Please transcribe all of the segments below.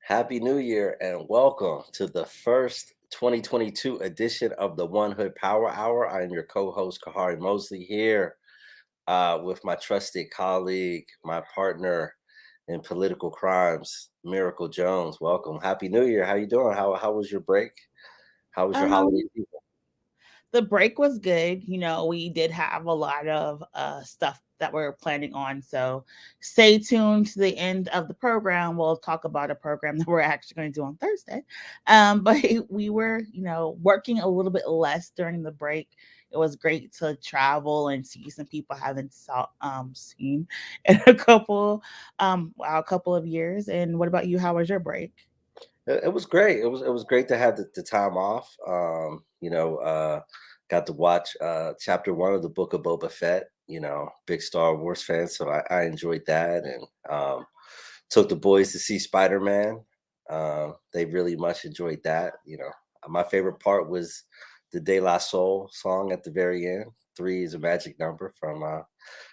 Happy New Year and welcome to the first 2022 edition of the One Hood Power Hour. I am your co-host Kahari Mosley here with my trusted colleague, my partner in political crimes, Miracle Jones. Welcome. Happy New Year. How you doing? How was your break? How was your holiday Um, season? the break was good. We did have a lot of stuff that we're planning on. So stay tuned to the end of the program. We'll talk about a program that we're actually going to do on Thursday. But we were, working a little bit less during the break. It was great to travel and see some people I haven't seen in a couple of years. And what about you? How was your break? It was great. It was great to have the time off. Got to watch chapter one of the book of Boba Fett. Big Star Wars fan, so I enjoyed that, and took the boys to see Spider Man. They really much enjoyed that. My favorite part was the De La Soul song at the very end. Three is a magic number from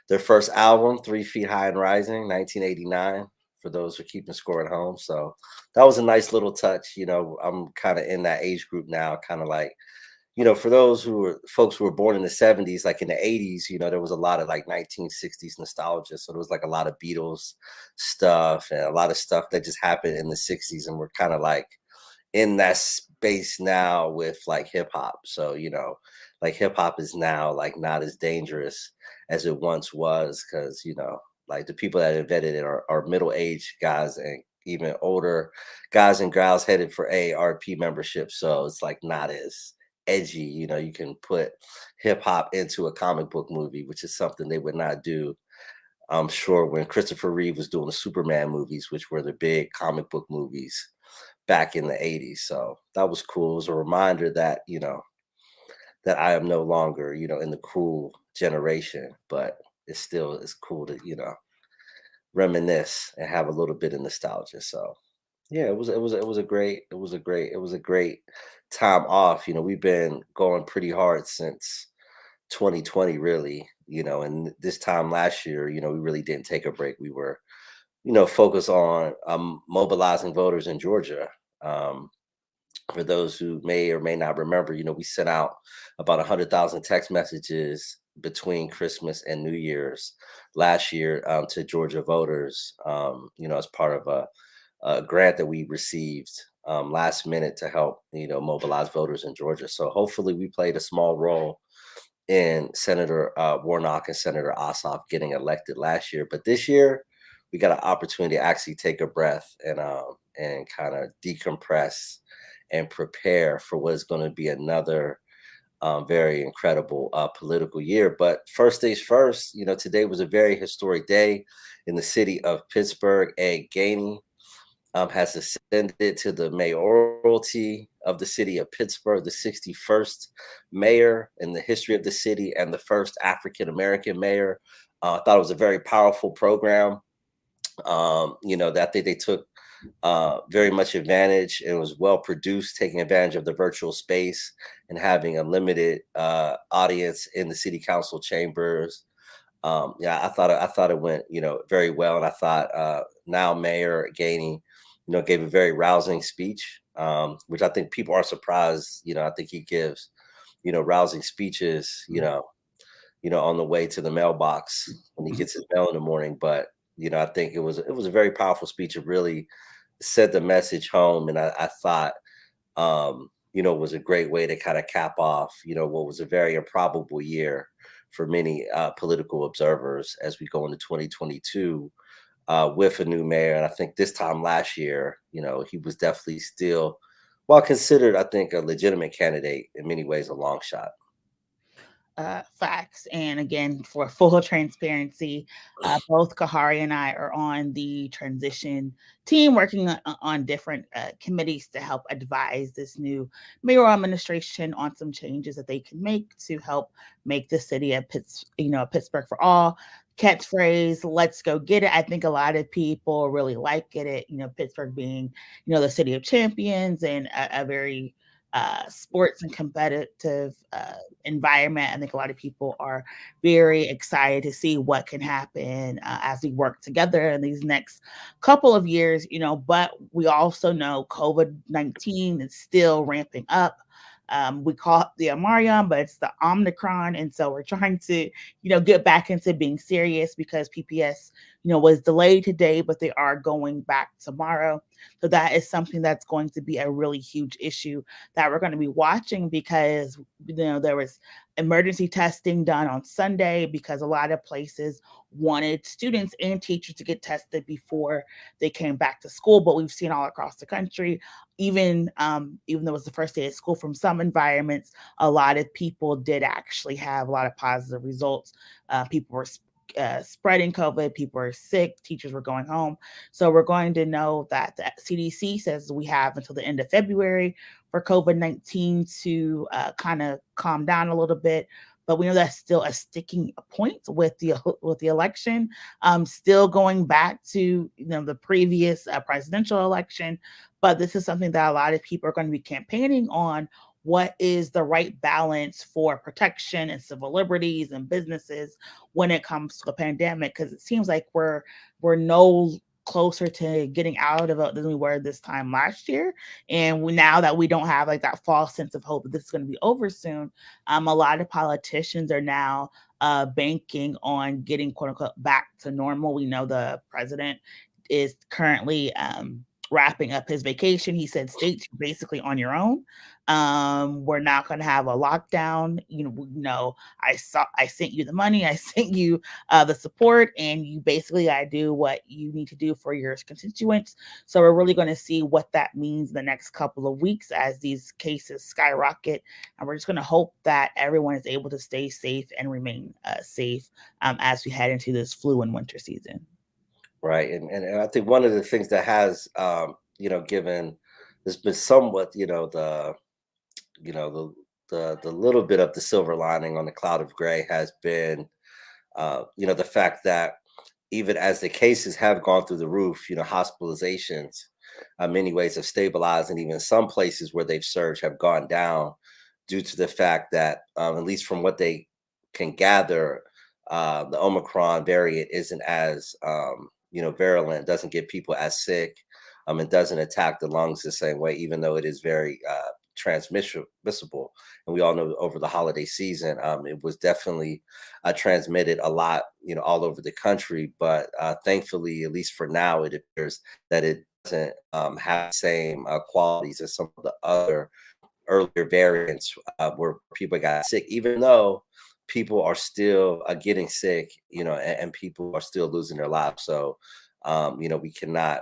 their first album, 3 Feet High and Rising, 1989. For those who are keeping score at home, so that was a nice little touch. I'm kind of in that age group now, kind of like, for those folks who were born in the 70s, like in the 80s, there was a lot of like 1960s nostalgia. So there was like a lot of Beatles stuff and a lot of stuff that just happened in the 60s. And we're kind of like in that space now with like hip hop. So, like hip hop is now like not as dangerous as it once was because, like the people that invented it are middle-aged guys and even older guys and gals headed for AARP membership. So it's like not as edgy. You can put hip hop into a comic book movie, which is something they would not do, I'm sure, when Christopher Reeve was doing the Superman movies, which were the big comic book movies back in the 80s. So that was cool. It was a reminder that, that I am no longer, in the cool generation, but it's cool to, reminisce and have a little bit of nostalgia. So yeah, it was a great time off. We've been going pretty hard since 2020, really. And this time last year, we really didn't take a break. We were, focused on mobilizing voters in Georgia. Um, for those who may or may not remember, we sent out about 100,000 text messages between Christmas and New Year's last year to Georgia voters, as part of a grant that we received last minute to help, mobilize voters in Georgia. So hopefully we played a small role in Senator Warnock and Senator Ossoff getting elected last year. But this year, we got an opportunity to actually take a breath and kind of decompress and prepare for what is going to be another very incredible political year. But first things first, today was a very historic day in the city of Pittsburgh. Ed Gainey has ascended to the mayoralty of the city of Pittsburgh, the 61st mayor in the history of the city and the first African American mayor. I thought it was a very powerful program. That they took very much advantage. It was well produced, taking advantage of the virtual space and having a limited audience in the city council chambers. Yeah, I thought it went very well, and I thought now Mayor Gainey gave a very rousing speech, which I think people are surprised. I think he gives rousing speeches. On the way to the mailbox when he gets his mail in the morning. But I think it was a very powerful speech. It really said the message home, and I thought it was a great way to kind of cap off what was a very improbable year for many political observers as we go into 2022 with a new mayor. And I think this time last year, he was definitely still, well, considered, I think, a legitimate candidate, in many ways, a long shot. facts. And again, for full transparency, both Kahari and I are on the transition team working on different committees to help advise this new mayoral administration on some changes that they can make to help make the city a Pittsburgh for all catchphrase. Let's go get it. I think a lot of people really like it. Pittsburgh being, the city of champions and a very sports and competitive environment. I think a lot of people are very excited to see what can happen as we work together in these next couple of years, but we also know COVID-19 is still ramping up. We call it the Omarion, but it's the Omicron. And so we're trying to, get back into being serious because PPS, was delayed today, but they are going back tomorrow. So that is something that's going to be a really huge issue that we're going to be watching because, there was emergency testing done on Sunday because a lot of places wanted students and teachers to get tested before they came back to school. But we've seen all across the country, even though it was the first day of school, from some environments, a lot of people did actually have a lot of positive results. People were spreading COVID, people are sick, teachers were going home. So we're going to know that the CDC says we have until the end of February for COVID-19 to kind of calm down a little bit. But we know that's still a sticking point with the election. Still going back to the previous presidential election, but this is something that a lot of people are going to be campaigning on. What is the right balance for protection and civil liberties and businesses when it comes to a pandemic? Because it seems like we're no closer to getting out of it than we were this time last year. And now that we don't have like that false sense of hope that this is going to be over soon, a lot of politicians are now banking on getting quote unquote back to normal. We know the president is currently wrapping up his vacation. He said, states, you're basically on your own. We're not going to have a lockdown. I sent you the money, I sent you the support, and you basically got to do what you need to do for your constituents. So we're really going to see what that means the next couple of weeks as these cases skyrocket. And we're just going to hope that everyone is able to stay safe and remain safe as we head into this flu and winter season. Right. And I think one of the things that has, given there's been somewhat, the little bit of the silver lining on the cloud of gray has been, the fact that even as the cases have gone through the roof, hospitalizations, many ways have stabilized, and even some places where they've surged have gone down due to the fact that, at least from what they can gather, the Omicron variant isn't as virulent, doesn't get people as sick, it doesn't attack the lungs the same way, even though it is very transmissible. And we all know over the holiday season, it was definitely transmitted a lot, all over the country. But thankfully, at least for now, it appears that it doesn't have the same qualities as some of the other earlier variants where people got sick, even though people are still getting sick, and people are still losing their lives. So, we cannot,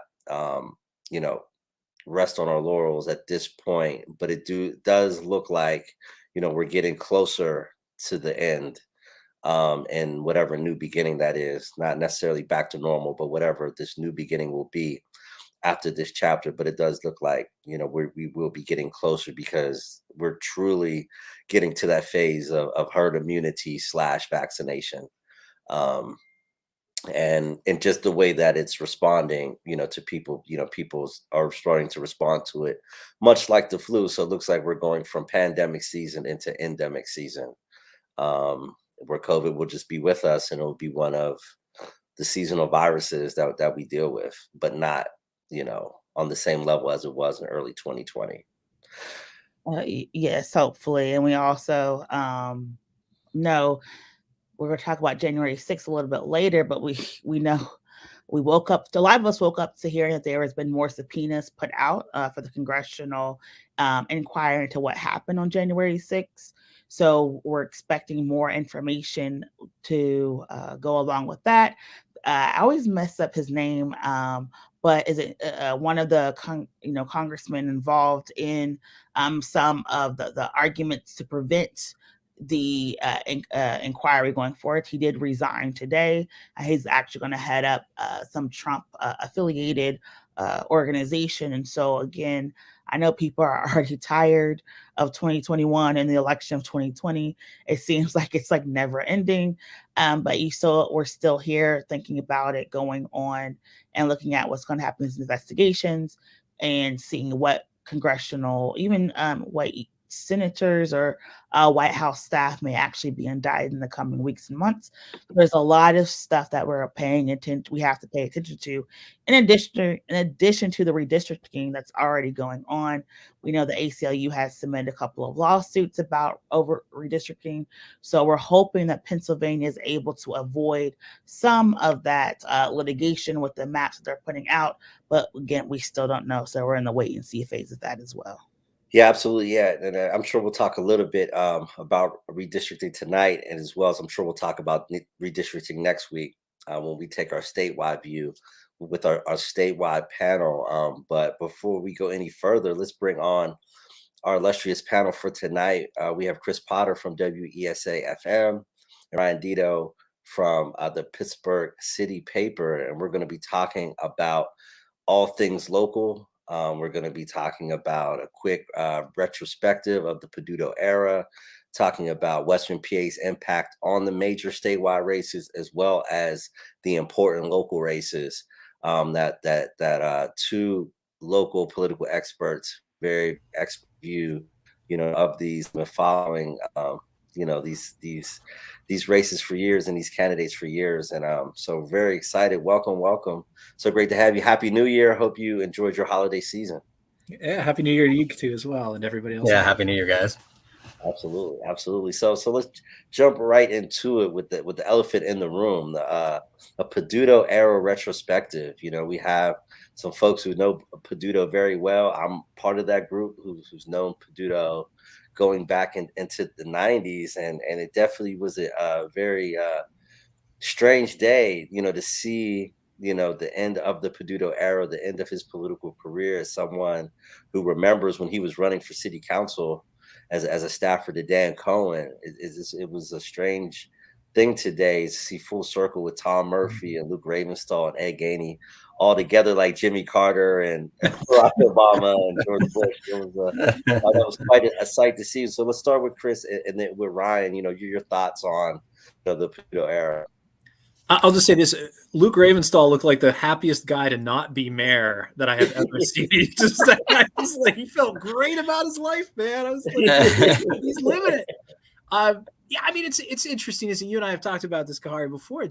you know, rest on our laurels at this point, but does look like, we're getting closer to the end, and whatever new beginning that is, not necessarily back to normal, but whatever this new beginning will be after this chapter. But it does look like, we will be getting closer because we're truly getting to that phase of herd immunity slash vaccination. Um, and just the way that it's responding, to people, people are starting to respond to it much like the flu. So it looks like we're going from pandemic season into endemic season, where COVID will just be with us, and it'll be one of the seasonal viruses that we deal with, but not, on the same level as it was in early 2020. Yes, hopefully. And we also know we're going to talk about January 6th a little bit later, but we know we woke up, a lot of us woke up to hearing that there has been more subpoenas put out for the congressional inquiry into what happened on January 6th. So we're expecting more information to go along with that. I always mess up his name, but is it one of the congressmen involved in some of the arguments to prevent the inquiry going forward. He did resign today. He's actually going to head up some Trump affiliated organization. And so, again, I know people are already tired of 2021 and the election of 2020. It seems like it's like never ending. But we're still here thinking about it, going on and looking at what's going to happen in investigations and seeing what congressional, even what senators or White House staff may actually be indicted in the coming weeks and months. There's a lot of stuff that we're paying attention. We have to pay attention to, in addition to the redistricting that's already going on. We know the ACLU has submitted a couple of lawsuits about over redistricting, so we're hoping that Pennsylvania is able to avoid some of that litigation with the maps that they're putting out. But again, we still don't know, so we're in the wait and see phase of that as well. Yeah, absolutely. Yeah, and I'm sure we'll talk a little bit about redistricting tonight, and as well as I'm sure we'll talk about redistricting next week when we take our statewide view with our statewide panel. But before we go any further, let's bring on our illustrious panel for tonight. We have Chris Potter from WESA FM and Ryan Deto from the Pittsburgh City Paper, and we're going to be talking about all things local. We're going to be talking about a quick retrospective of the Peduto era, talking about Western PA's impact on the major statewide races, as well as the important local races that two local political experts, very expert view, of these, been following, these races for years and these candidates for years, and so very excited. Welcome. So great to have you. Happy New Year. Hope you enjoyed your holiday season. Yeah, Happy New Year to you too as well, and everybody else. Yeah, Happy New Year, guys. Absolutely. So let's jump right into it with the elephant in the room, a Peduto era retrospective. We have some folks who know Peduto very well. I'm part of that group who's known Peduto going back into the 90s, and it definitely was a very strange day, to see, the end of the Peduto era, the end of his political career, as someone who remembers when he was running for city council as a staffer to Dan Cohen. It was a strange thing today to see full circle with Tom Murphy and Luke Ravenstahl and Ed Gainey all together like Jimmy Carter and Barack Obama and George Bush. That was quite a sight to see. So let's start with Chris and then with Ryan. Your thoughts on the Peduto era. I'll just say this: Luke Ravenstahl looked like the happiest guy to not be mayor that I have ever seen. He he felt great about his life, man. I was like, he's living it. Yeah, I mean, it's interesting. As you and I have talked about this, Kahari, before.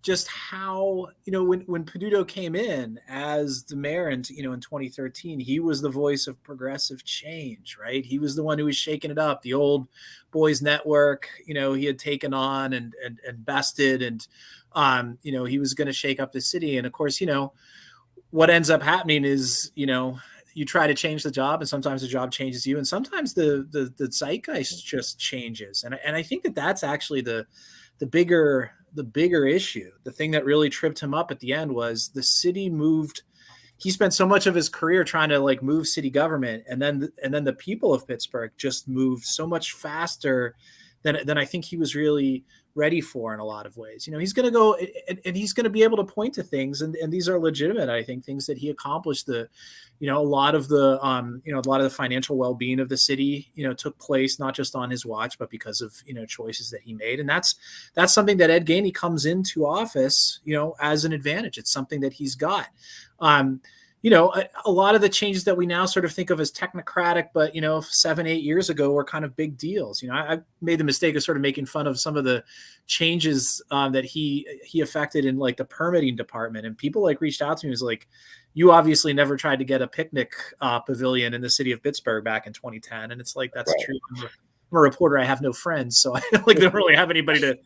Just how, when Peduto came in as the mayor in 2013, he was the voice of progressive change, right? He was the one who was shaking it up. The old boys network, he had taken on and bested, and he was going to shake up the city. And of course, what ends up happening is, you try to change the job, and sometimes the job changes you, and sometimes the zeitgeist just changes. And I think that's actually the bigger issue. The thing that really tripped him up at the end was the city moved. He spent so much of his career trying to move city government, and then the people of Pittsburgh just moved so much faster than I think he was really ready for in a lot of ways. He's going to go and he's going to be able to point to things, and these are legitimate, I think, things that he accomplished. A lot of the financial well-being of the city, took place not just on his watch, but because of, choices that he made. And that's something that Ed Gainey comes into office, as an advantage. It's something that he's got. A lot of the changes that we now sort of think of as technocratic, but 7-8 years ago were kind of big deals. I made the mistake of sort of making fun of some of the changes that he affected in the permitting department, and people reached out to me, was like, you obviously never tried to get a picnic pavilion in the city of Pittsburgh back in 2010, and it's like, that's right. True. I'm a reporter. I have no friends, so I don't really have anybody to,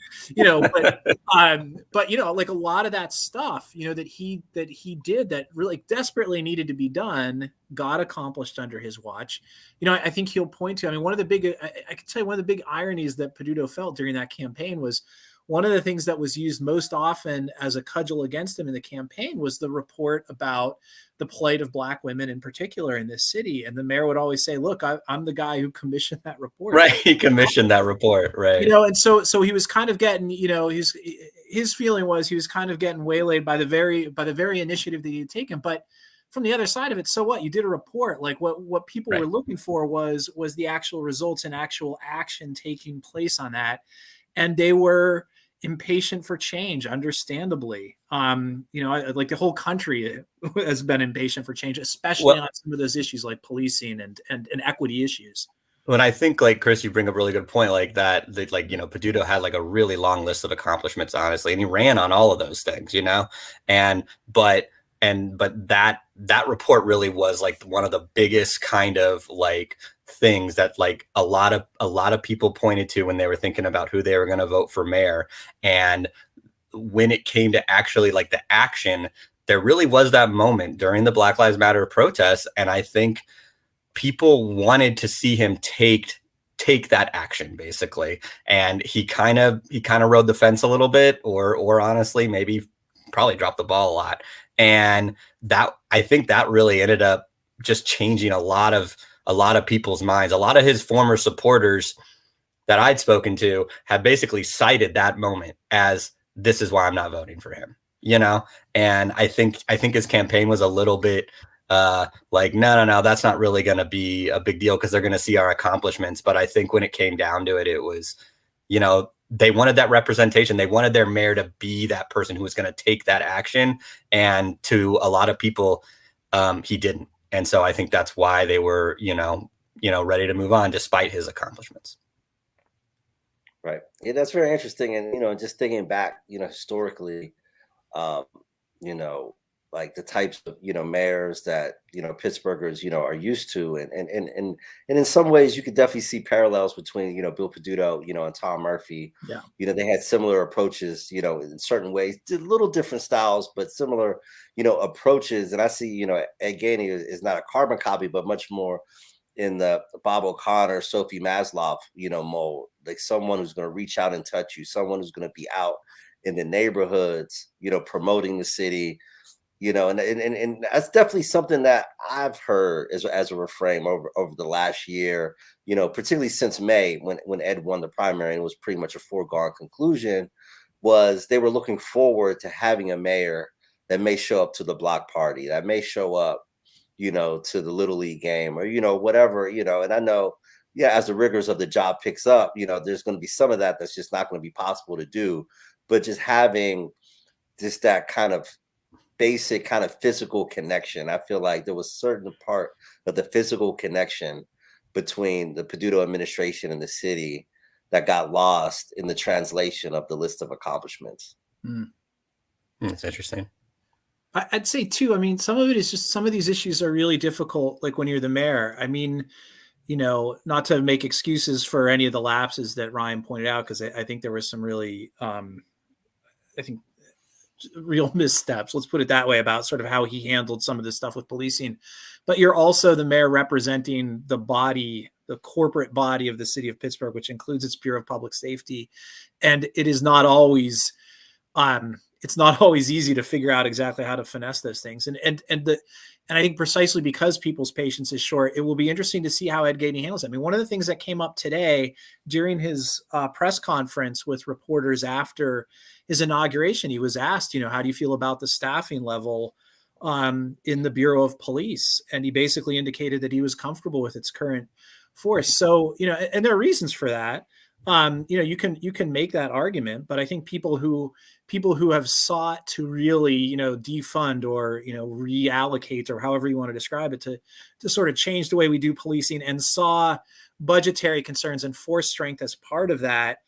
but a lot of that stuff, that he did that really desperately needed to be done, got accomplished under his watch. I think he'll point to, I can tell you one of the big ironies that Peduto felt during that campaign was one of the things that was used most often as a cudgel against him in the campaign was the report about the plight of Black women in particular in this city. And the mayor would always say, look, I'm the guy who commissioned that report. Right. He commissioned that report. Right. And so he was kind of getting, his feeling was he was kind of getting waylaid by the very initiative that he had taken. But from the other side of it, so what? You did a report. Like what people were looking for was the actual results and actual action taking place on that. And they were impatient for change, understandably. Like the whole country has been impatient for change, especially on some of those issues like policing and equity issues. When I think, like, Chris, you bring up a really good point, like that Peduto had like a really long list of accomplishments, honestly, and he ran on all of those things, but that report really was like one of the biggest kind of like things that like a lot of people pointed to when they were thinking about who they were going to vote for mayor. And when it came to actually like the action, there really was that moment during the Black Lives Matter protests. And I think people wanted to see him take that action, basically. And he kind of rode the fence a little bit, or honestly, maybe probably dropped the ball a lot. And that, I think that really ended up just changing a lot of people's minds. A lot of his former supporters that I'd spoken to have basically cited that moment as, this is why I'm not voting for him, And I think his campaign was a little bit like, no, that's not really going to be a big deal because they're going to see our accomplishments. But I think when it came down to it, it was, they wanted that representation. They wanted their mayor to be that person who was going to take that action. And to a lot of people, he didn't. And so I think that's why they were, ready to move on despite his accomplishments. Right. Yeah, that's very interesting. And, just thinking back, historically, like the types of, mayors that, Pittsburghers, are used to. And in some ways you could definitely see parallels between, Bill Peduto, and Tom Murphy. Yeah. They had similar approaches, in certain ways, did little different styles, but similar, approaches. And I see, Ed Gainey is not a carbon copy, but much more in the Bob O'Connor, Sophie Maslow, mold, like someone who's going to reach out and touch you, someone who's going to be out in the neighborhoods, promoting the city, and that's definitely something that I've heard as a refrain over the last year, particularly since May when Ed won the primary and it was pretty much a foregone conclusion, was they were looking forward to having a mayor that may show up to the block party, that may show up, to the Little League game or, whatever, and I know, as the rigors of the job picks up, there's going to be some of that that's just not going to be possible to do, but just having just that kind of basic kind of physical connection. I feel like there was certain part of the physical connection between the Peduto administration and the city that got lost in the translation of the list of accomplishments. That's interesting. I'd say too, I mean, some of it is just some of these issues are really difficult. Like when you're the mayor, I mean, not to make excuses for any of the lapses that Ryan pointed out, because I think there was some really, real missteps, let's put it that way, about sort of how he handled some of this stuff with policing. But you're also the mayor representing the corporate body of the city of Pittsburgh, which includes its Bureau of Public Safety. And it is not always, it's not always easy to figure out exactly how to finesse those things. And I think precisely because people's patience is short, it will be interesting to see how Ed Gainey handles it. I mean, one of the things that came up today during his press conference with reporters after his inauguration, he was asked, how do you feel about the staffing level in the Bureau of Police? And he basically indicated that he was comfortable with its current force. So, and there are reasons for that. You can make that argument, but I think people who have sought to really, defund or, reallocate, or however you want to describe it, to sort of change the way we do policing, and saw budgetary concerns and force strength as part of that,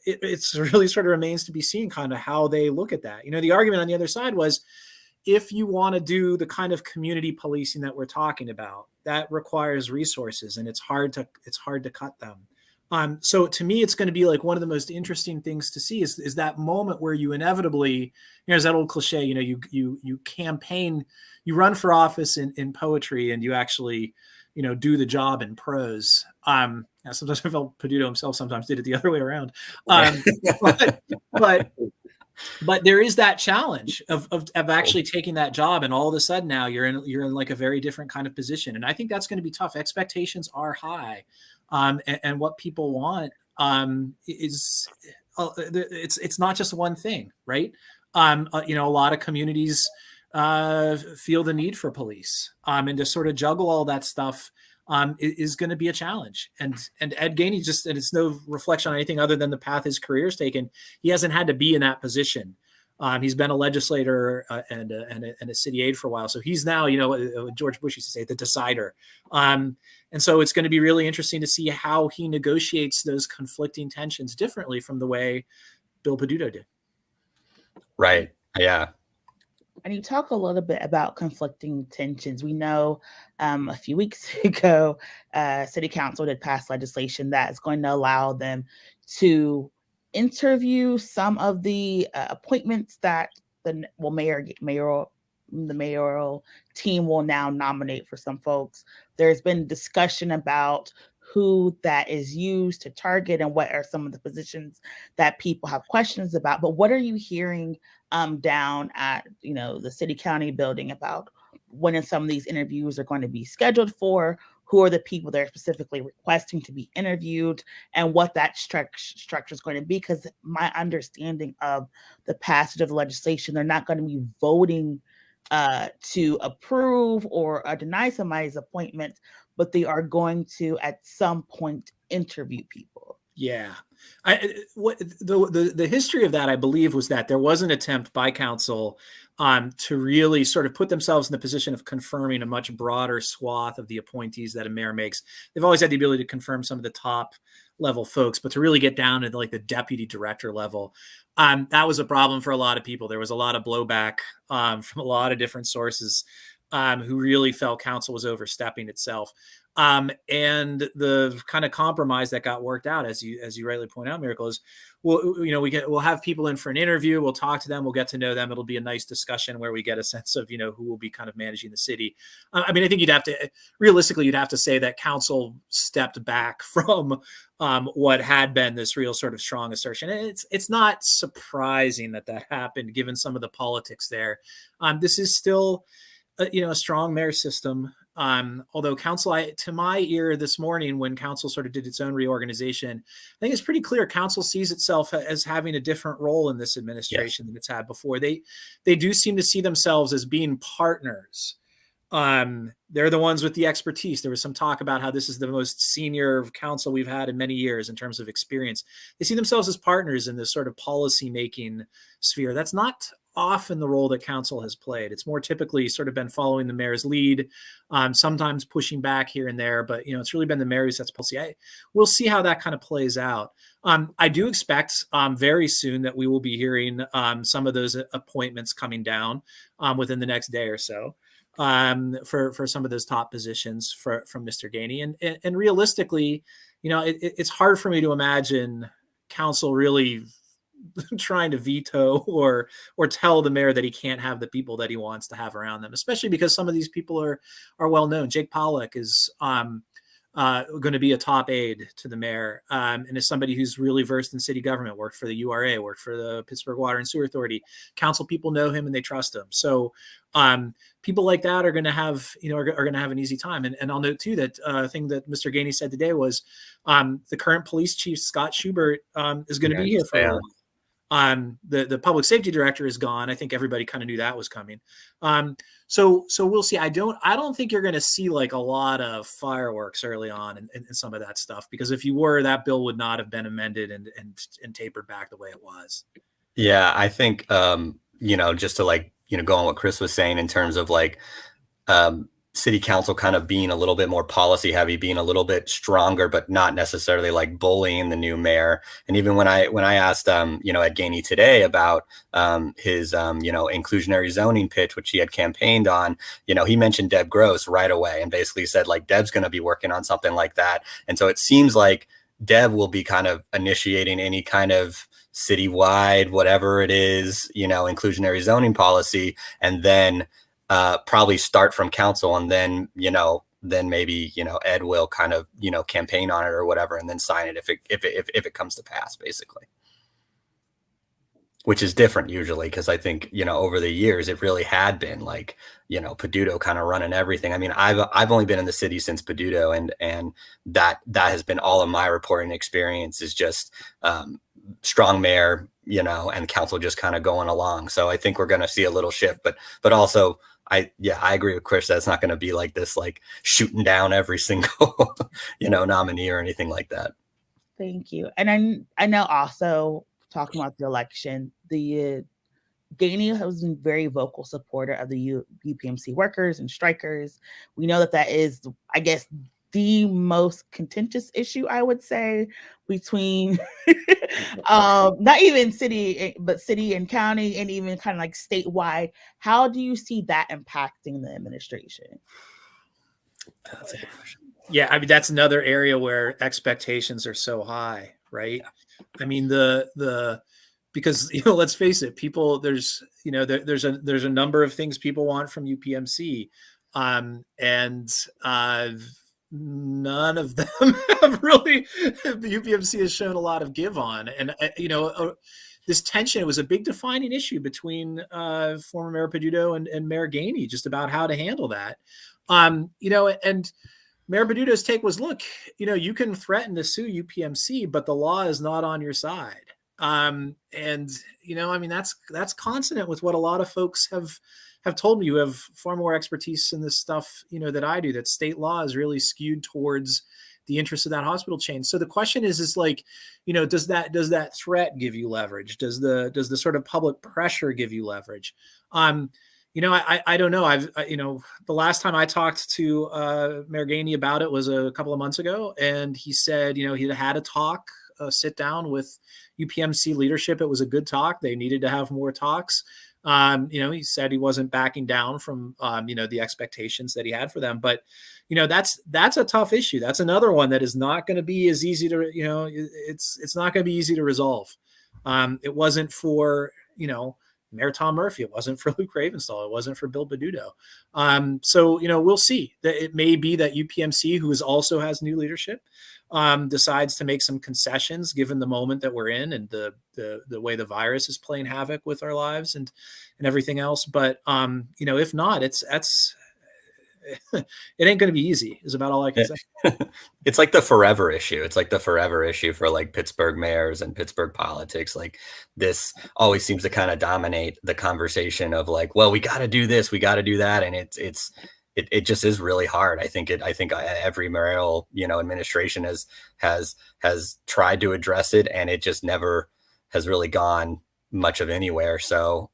it's really sort of remains to be seen kind of how they look at that. The argument on the other side was, if you want to do the kind of community policing that we're talking about, that requires resources, and it's hard to cut them. So to me, it's going to be like one of the most interesting things to see is that moment where you inevitably, there's that old cliche, you campaign, you run for office in poetry, and you actually, do the job in prose. Sometimes I felt Peduto himself sometimes did it the other way around. But there is that challenge of actually taking that job, and all of a sudden now you're in like a very different kind of position, and I think that's going to be tough. Expectations are high, and what people want is it's not just one thing, right? A lot of communities feel the need for police, and to sort of juggle all that stuff is going to be a challenge. And Ed Gainey and it's no reflection on anything other than the path his career's taken. He hasn't had to be in that position. He's been a legislator and a city aide for a while. So he's now, George Bush used to say, the decider. And so it's going to be really interesting to see how he negotiates those conflicting tensions differently from the way Bill Peduto did. Right. Yeah. And you talk a little bit about conflicting tensions. We know a few weeks ago, City Council did pass legislation that is going to allow them to interview some of the appointments that the mayoral team will now nominate for some folks. There's been discussion about who that is used to target and what are some of the positions that people have questions about. But what are you hearing down at the city county building about when some of these interviews are going to be scheduled for? Who are the people that are specifically requesting to be interviewed, and what that structure is going to be? Because my understanding of the passage of the legislation, they're not going to be voting to approve or deny somebody's appointment, but they are going to at some point interview people. Yeah. The history of that, I believe, was that there was an attempt by council to really sort of put themselves in the position of confirming a much broader swath of the appointees that a mayor makes. They've always had the ability to confirm some of the top level folks, but to really get down to like the deputy director level, that was a problem for a lot of people. There was a lot of blowback from a lot of different sources who really felt council was overstepping itself. And the kind of compromise that got worked out, as you rightly point out, Miracle, is we'll have people in for an interview. We'll talk to them. We'll get to know them. It'll be a nice discussion where we get a sense of, who will be kind of managing the city. I think you'd have to say that council stepped back from what had been this real sort of strong assertion. And it's not surprising that happened given some of the politics there. This is still, a strong mayor system. Although council, to my ear this morning, when council sort of did its own reorganization, I think it's pretty clear council sees itself as having a different role in this administration than it's had before. They do seem to see themselves as being partners. They're the ones with the expertise. There was some talk about how this is the most senior council we've had in many years in terms of experience. They see themselves as partners in this sort of policy making sphere. That's not often the role that council has played. It's more typically sort of been following the mayor's lead, sometimes pushing back here and there, but it's really been the mayor who sets policy. We'll see how that kind of plays out. I do expect very soon that we will be hearing some of those appointments coming down within the next day or so for some of those top positions from Mr. Gainey. And realistically, it's hard for me to imagine council really trying to veto or tell the mayor that he can't have the people that he wants to have around them, especially because some of these people are well known. Jake Pollack is going to be a top aide to the mayor, and is somebody who's really versed in city government, worked for the URA, worked for the Pittsburgh Water and Sewer Authority. Council people know him and they trust him. So people like that are going to have, are going to have an easy time. And I'll note too that thing that Mr. Gainey said today was the current police chief, Scott Schubert, is going to be here for a while. The public safety director is gone. I think everybody kind of knew that was coming. So we'll see. I don't think you're going to see like a lot of fireworks early on and some of that stuff, because if you were, that bill would not have been amended and tapered back the way it was. Yeah, I think just to go on what Chris was saying in terms of city council kind of being a little bit more policy heavy, being a little bit stronger, but not necessarily like bullying the new mayor. And even when I asked, Ed Gainey today about his, inclusionary zoning pitch, which he had campaigned on, he mentioned Deb Gross right away and basically said Deb's going to be working on something like that. And so it seems like Deb will be kind of initiating any kind of citywide, whatever it is, inclusionary zoning policy, and then probably start from council, and then maybe Ed will kind of campaign on it or whatever, and then sign it if it comes to pass, basically. Which is different usually, because I think over the years it really had been like Peduto kind of running everything. I mean, I've only been in the city since Peduto, and that has been all of my reporting experience, is just strong mayor, and council just kind of going along. So I think we're going to see a little shift, but also I agree with Chris that it's not going to be like this, like shooting down every single nominee or anything like that. Thank you. And I know also, talking about the election, the Gainey has been very vocal supporter of the UPMC workers and strikers. We know that is, I guess, the most contentious issue, I would say, between not even city, but city and county, and even kind of like statewide. How do you see that impacting the administration? That's a good question. Yeah, I mean, that's another area where expectations are so high, right? Yeah. I mean, because let's face it, people, there's a number of things people want from UPMC, and none of them have really, the UPMC has shown a lot of give on. And this tension, it was a big defining issue between former Mayor Peduto and Mayor Gainey, just about how to handle that. And Mayor Peduto's take was, look, you can threaten to sue UPMC, but the law is not on your side. And I mean, that's consonant with what a lot of folks have told me. You have far more expertise in this stuff, that I do, that state law is really skewed towards the interests of that hospital chain. So the question is like, does that threat give you leverage? Does the sort of public pressure give you leverage? I don't know. The last time I talked to Mayor Gainey about it was a couple of months ago, and he said, he had a talk, sit down with UPMC leadership. It was a good talk. They needed to have more talks. He said he wasn't backing down from, the expectations that he had for them. But, that's a tough issue. That's another one that is not going to be as easy to, it's not going to be easy to resolve. It wasn't for, Mayor Tom Murphy. It wasn't for Luke Ravenstahl. It wasn't for Bill Peduto. So, we'll see. That it may be that UPMC, who also has new leadership, decides to make some concessions given the moment that we're in and the way the virus is playing havoc with our lives and everything else. But if not, it ain't going to be easy, is about all I can say. It's like the forever issue. It's like the forever issue for like Pittsburgh mayors and Pittsburgh politics. Like, this always seems to kind of dominate the conversation of like, well, we got to do this, we got to do that. And it just is really hard. I think every mayoral, administration has tried to address it, and it just never has really gone much of anywhere. So,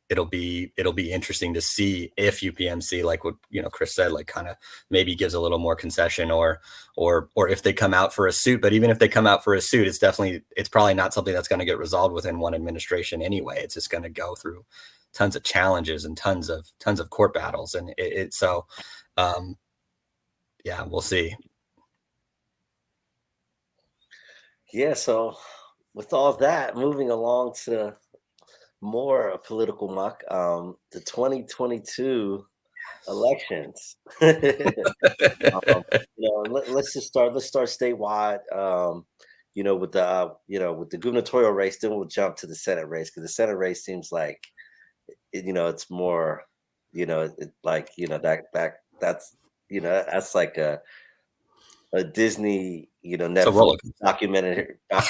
it'll be interesting to see if UPMC, like what Chris said, like kind of maybe gives a little more concession, or if they come out for a suit. But even if they come out for a suit, it's probably not something that's going to get resolved within one administration anyway. It's just going to go through tons of challenges and tons of court battles, and we'll see. Yeah. So with all that, moving along to more political muck, the 2022 elections. Let's start statewide. With the gubernatorial race. Then we'll jump to the Senate race, because the Senate race seems like it's more, that's like a Disney, Netflix documentary. But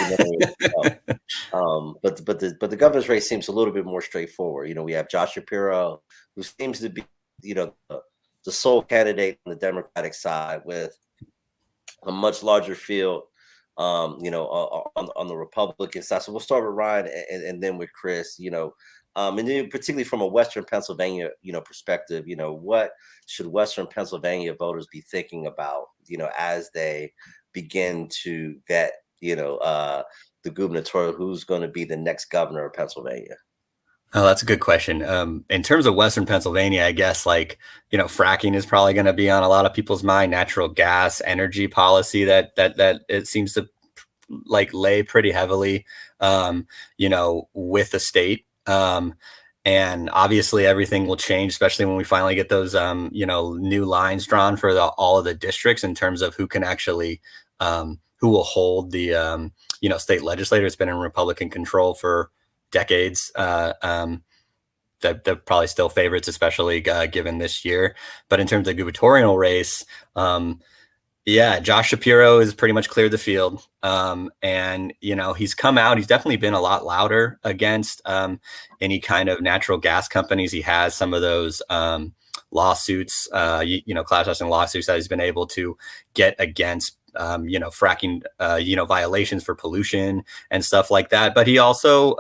the governor's race seems a little bit more straightforward. We have Josh Shapiro, who seems to be, the sole candidate on the Democratic side, with a much larger field, on the Republican side. So we'll start with Ryan and then with Chris, and then particularly from a Western Pennsylvania, perspective, what should Western Pennsylvania voters be thinking about, as they begin to vet, the gubernatorial, who's going to be the next governor of Pennsylvania? Oh, that's a good question. In terms of Western Pennsylvania, I guess fracking is probably going to be on a lot of people's mind. Natural gas, energy policy that it seems to lay pretty heavily, with the state. And obviously everything will change, especially when we finally get those, new lines drawn for all of the districts in terms of who can actually, who will hold the, state legislature. It's been in Republican control for decades. They're probably still favorites, especially given this year. But in terms of gubernatorial race, yeah, Josh Shapiro has pretty much cleared the field. And, he's come out. He's definitely been a lot louder against any kind of natural gas companies. He has some of those lawsuits, class action lawsuits that he's been able to get against, fracking, violations for pollution and stuff like that. But he also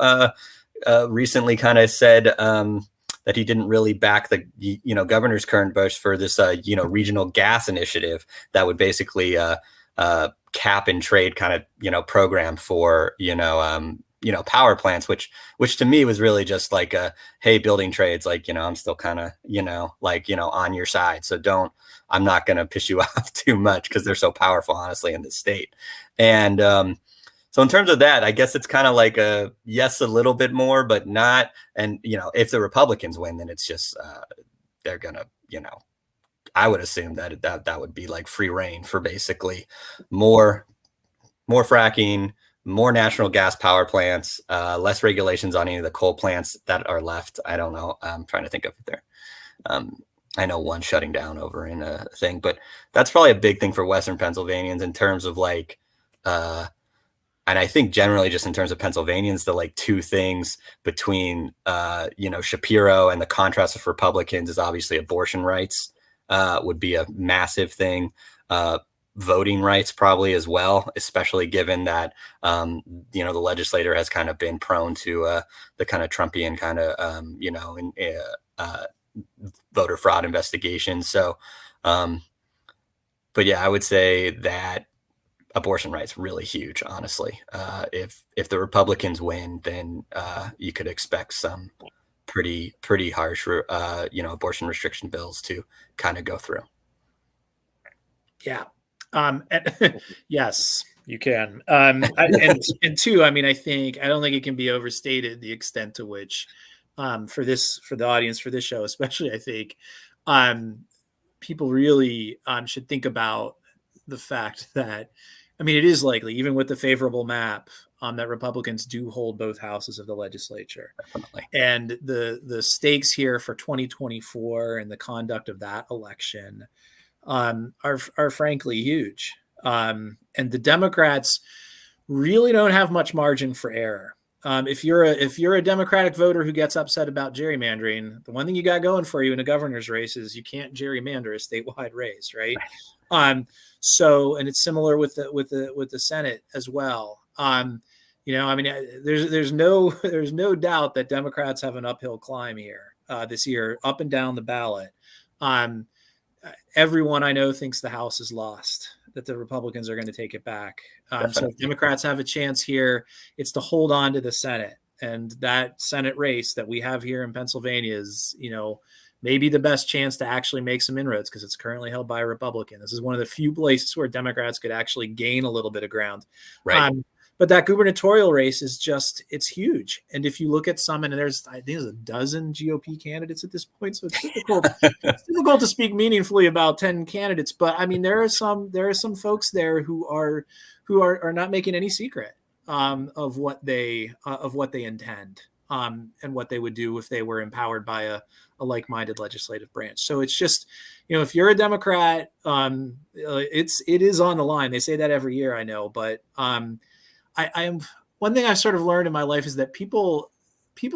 recently kind of said that he didn't really back the governor's current push for this regional gas initiative that would basically cap and trade kind of program for power plants, which to me was really just like hey, building trades, I'm still kind of on your side, so I'm not going to piss you off too much because they're so powerful, honestly, in the state. And so in terms of that, I guess it's kind of like a yes, a little bit more, but not. And, if the Republicans win, then it's just they're going to, I would assume that would be like free reign for basically more fracking, more natural gas power plants, less regulations on any of the coal plants that are left. I don't know. I'm trying to think of it there. I know one shutting down over in a thing, but that's probably a big thing for Western Pennsylvanians in terms of and I think generally just in terms of Pennsylvanians, the two things between, Shapiro and the contrast of Republicans is obviously abortion rights would be a massive thing. Voting rights probably as well, especially given that, the legislator has kind of been prone to the kind of Trumpian kind of, voter fraud investigations. So, but yeah, I would say that abortion rights really huge, honestly. If the Republicans win, then you could expect some pretty harsh abortion restriction bills to kind of go through. Yeah. Yes, you can. And two, I mean, I don't think it can be overstated the extent to which for the audience for this show, especially, I think people really should think about the fact that, I mean, it is likely, even with the favorable map, that Republicans do hold both houses of the legislature. Definitely. And the stakes here for 2024 and the conduct of that election are frankly huge. And the Democrats really don't have much margin for error. If you're a Democratic voter who gets upset about gerrymandering, the one thing you got going for you in a governor's race is you can't gerrymander a statewide race, right? So, and it's similar with the Senate as well. I mean, there's no doubt that Democrats have an uphill climb here this year, up and down the ballot. Everyone I know thinks the House is lost, that the Republicans are going to take it back. So if Democrats have a chance here, it's to hold on to the Senate. And that Senate race that we have here in Pennsylvania is, maybe the best chance to actually make some inroads because it's currently held by a Republican. This is one of the few places where Democrats could actually gain a little bit of ground. Right. But that gubernatorial race is it's huge. And if you look at some, and I think there's a dozen GOP candidates at this point. So it's difficult, to speak meaningfully about 10 candidates. But I mean, there are some folks there who are not making any secret of what they intend and what they would do if they were empowered by a like-minded legislative branch. So it's just, if you're a Democrat, it is on the line. They say that every year, I know, but I am, one thing I've sort of learned in my life is that people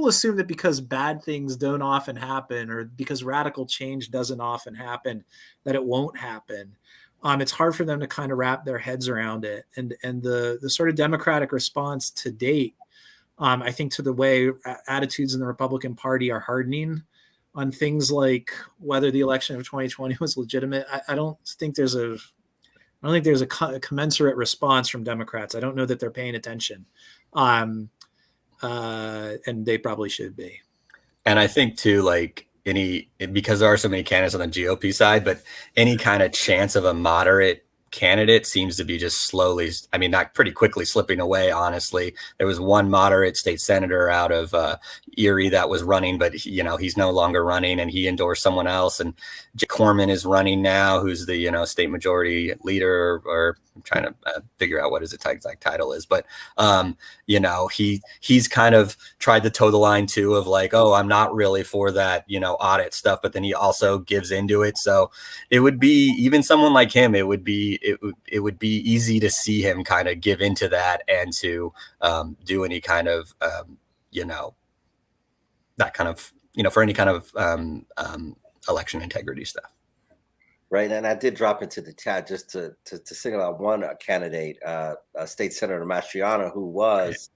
assume that because bad things don't often happen or because radical change doesn't often happen, that it won't happen. It's hard for them to kind of wrap their heads around it. And the sort of Democratic response to date, I think, to the way attitudes in the Republican Party are hardening on things like whether the election of 2020 was legitimate. I don't think there's a commensurate response from Democrats. I don't know that they're paying attention, and they probably should be. And I think too, like because there are so many candidates on the GOP side, but any kind of chance of a moderate candidate seems to be just slowly, I mean, not pretty quickly slipping away, honestly. There was one moderate state senator out of Erie that was running, but he's no longer running, and he endorsed someone else. And Jake Corman is running now, who's the state majority leader, or I'm trying to figure out what his exact title is, but he's kind of tried to toe the line too of like, oh, I'm not really for that audit stuff, but then he also gives into it. So it would be, even someone like him, it would be easy to see him kind of give into that and to do any kind of that kind of for any kind of election integrity stuff. Right, and I did drop into the chat just to single out one candidate, State Senator Mastriano, who was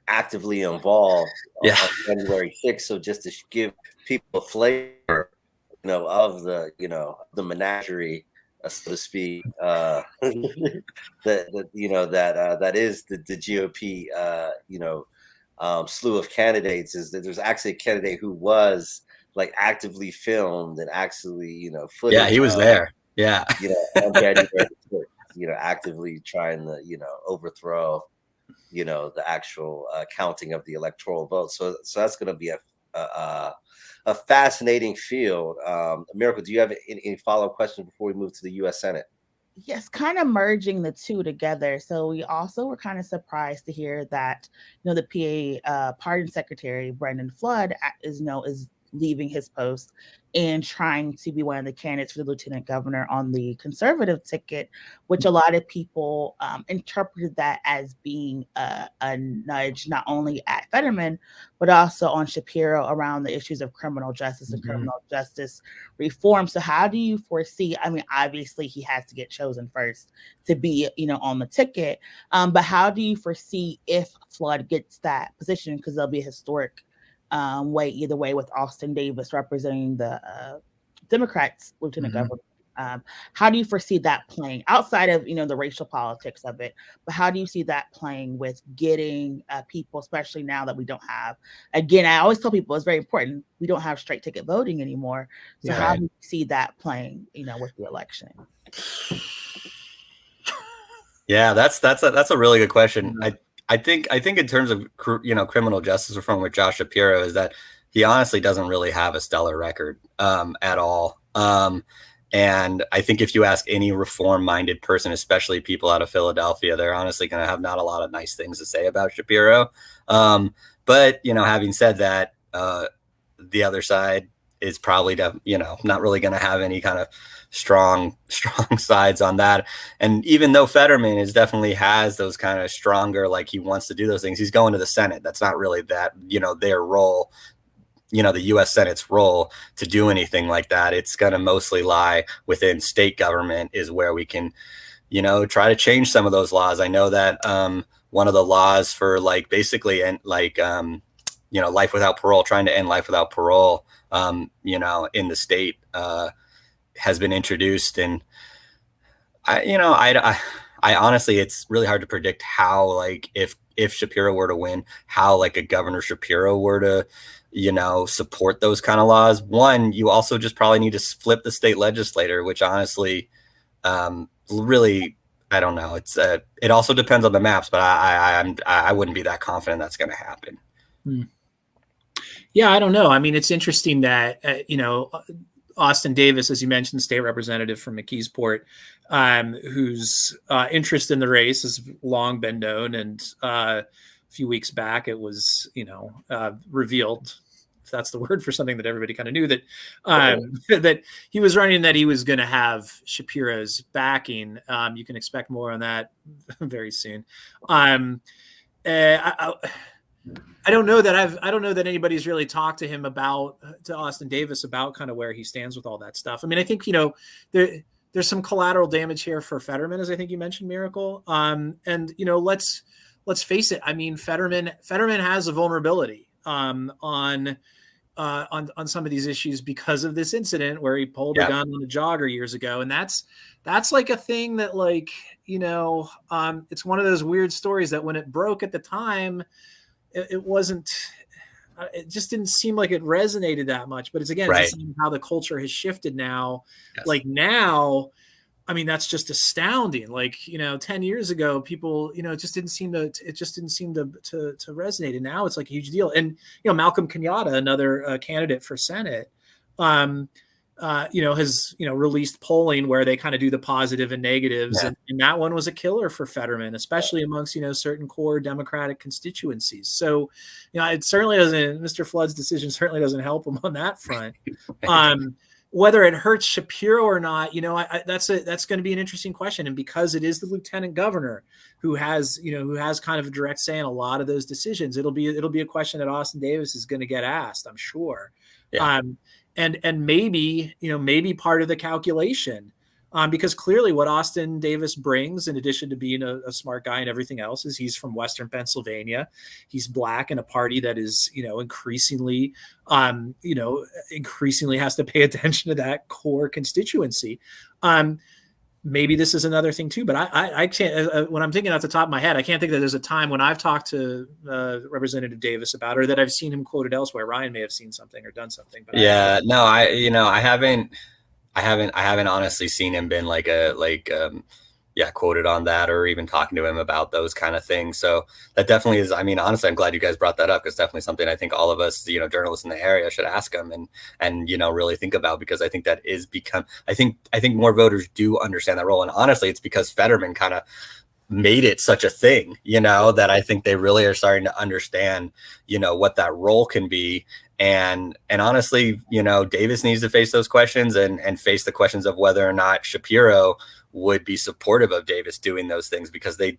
actively involved on January 6th. So just to give people a flavor, of the menagerie, so to speak, that is the GOP, slew of candidates. Is that there's actually a candidate who was like actively filmed and actually, footage. Yeah, he was there. Yeah. On January 6th, actively trying to, overthrow, the actual counting of the electoral vote. So that's going to be a fascinating field. Miracle, do you have any follow-up questions before we move to the U.S. Senate? Yes, kind of merging the two together. So we also were kind of surprised to hear that, the PA Pardon Secretary Brendan Flood is leaving his post and trying to be one of the candidates for the lieutenant governor on the conservative ticket, which a lot of people interpreted that as being a nudge not only at Fetterman, but also on Shapiro around the issues of criminal justice and criminal justice reform. So how do you foresee, I mean, obviously he has to get chosen first to be, on the ticket, but how do you foresee if Flood gets that position? Because there'll be a historic way either way, with Austin Davis representing the Democrats lieutenant governor. How do you foresee that playing outside of the racial politics of it? But how do you see that playing with getting people, especially now that we don't have? Again, I always tell people it's very important. We don't have straight ticket voting anymore. So how do you see that playing? With the election? Yeah, that's a really good question. I think in terms of criminal justice reform with Josh Shapiro is that he honestly doesn't really have a stellar record at all. And I think if you ask any reform-minded person, especially people out of Philadelphia, they're honestly going to have not a lot of nice things to say about Shapiro. But having said that, the other side is probably not really going to have any kind of strong sides on that. And even though Fetterman definitely has those kind of stronger, like he wants to do those things, he's going to the Senate. That's not really that, their role, the U.S. Senate's role to do anything like that. It's going to mostly lie within state government, is where we can, try to change some of those laws. I know that one of the laws for basically life without parole, trying to end life without parole, in the state has been introduced. And I honestly, it's really hard to predict how, if Shapiro were to win, how a Governor Shapiro were to, support those kind of laws. One, you also just probably need to flip the state legislature, which honestly, really, I don't know. It also depends on the maps, but I wouldn't be that confident that's going to happen. Yeah, I don't know. I mean, it's interesting that, Austin Davis, as you mentioned, state representative from McKeesport, whose interest in the race has long been known. And a few weeks back, it was, revealed, if that's the word for something that everybody kind of knew, that that he was running, that he was going to have Shapiro's backing. You can expect more on that very soon. I don't know that anybody's really talked to him to Austin Davis about kind of where he stands with all that stuff. I mean, I think, there's some collateral damage here for Fetterman, as I think you mentioned, Miracle. And, let's face it. I mean, Fetterman has a vulnerability on some of these issues because of this incident where he pulled a gun on a jogger years ago. And that's a thing that it's one of those weird stories that when it broke at the time, it wasn't, it just didn't seem like it resonated that much. But it's again, Right. it's how the culture has shifted now. Yes. Like now, I mean, that's just astounding. Like, 10 years ago, people, it just didn't seem to resonate. And now it's like a huge deal. And, Malcolm Kenyatta, another candidate for Senate, has, released polling where they kind of do the positive and negatives. Yeah. And that one was a killer for Fetterman, especially amongst, certain core Democratic constituencies. So, it certainly doesn't, Mr. Flood's decision certainly doesn't help him on that front. Whether it hurts Shapiro or not, that's going to be an interesting question. And because it is the lieutenant governor who has kind of a direct say in a lot of those decisions, it'll be a question that Austin Davis is going to get asked, I'm sure. Yeah. And maybe part of the calculation, because clearly what Austin Davis brings, in addition to being a smart guy and everything else, is he's from Western Pennsylvania. He's Black in a party that is, increasingly has to pay attention to that core constituency. Maybe this is another thing too, but I can't, when I'm thinking off the top of my head, I can't think that there's a time when I've talked to Representative Davis about it, or that I've seen him quoted elsewhere. Ryan may have seen something or done something, but I haven't honestly seen him been quoted on that, or even talking to him about those kind of things. So that definitely is, honestly, I'm glad you guys brought that up, because definitely something I think all of us, journalists in the area should ask him and really think about, because I think that is I think more voters do understand that role. And honestly, it's because Fetterman kind of made it such a thing, that I think they really are starting to understand, what that role can be. And honestly, Davis needs to face those questions and face the questions of whether or not Shapiro would be supportive of Davis doing those things, because they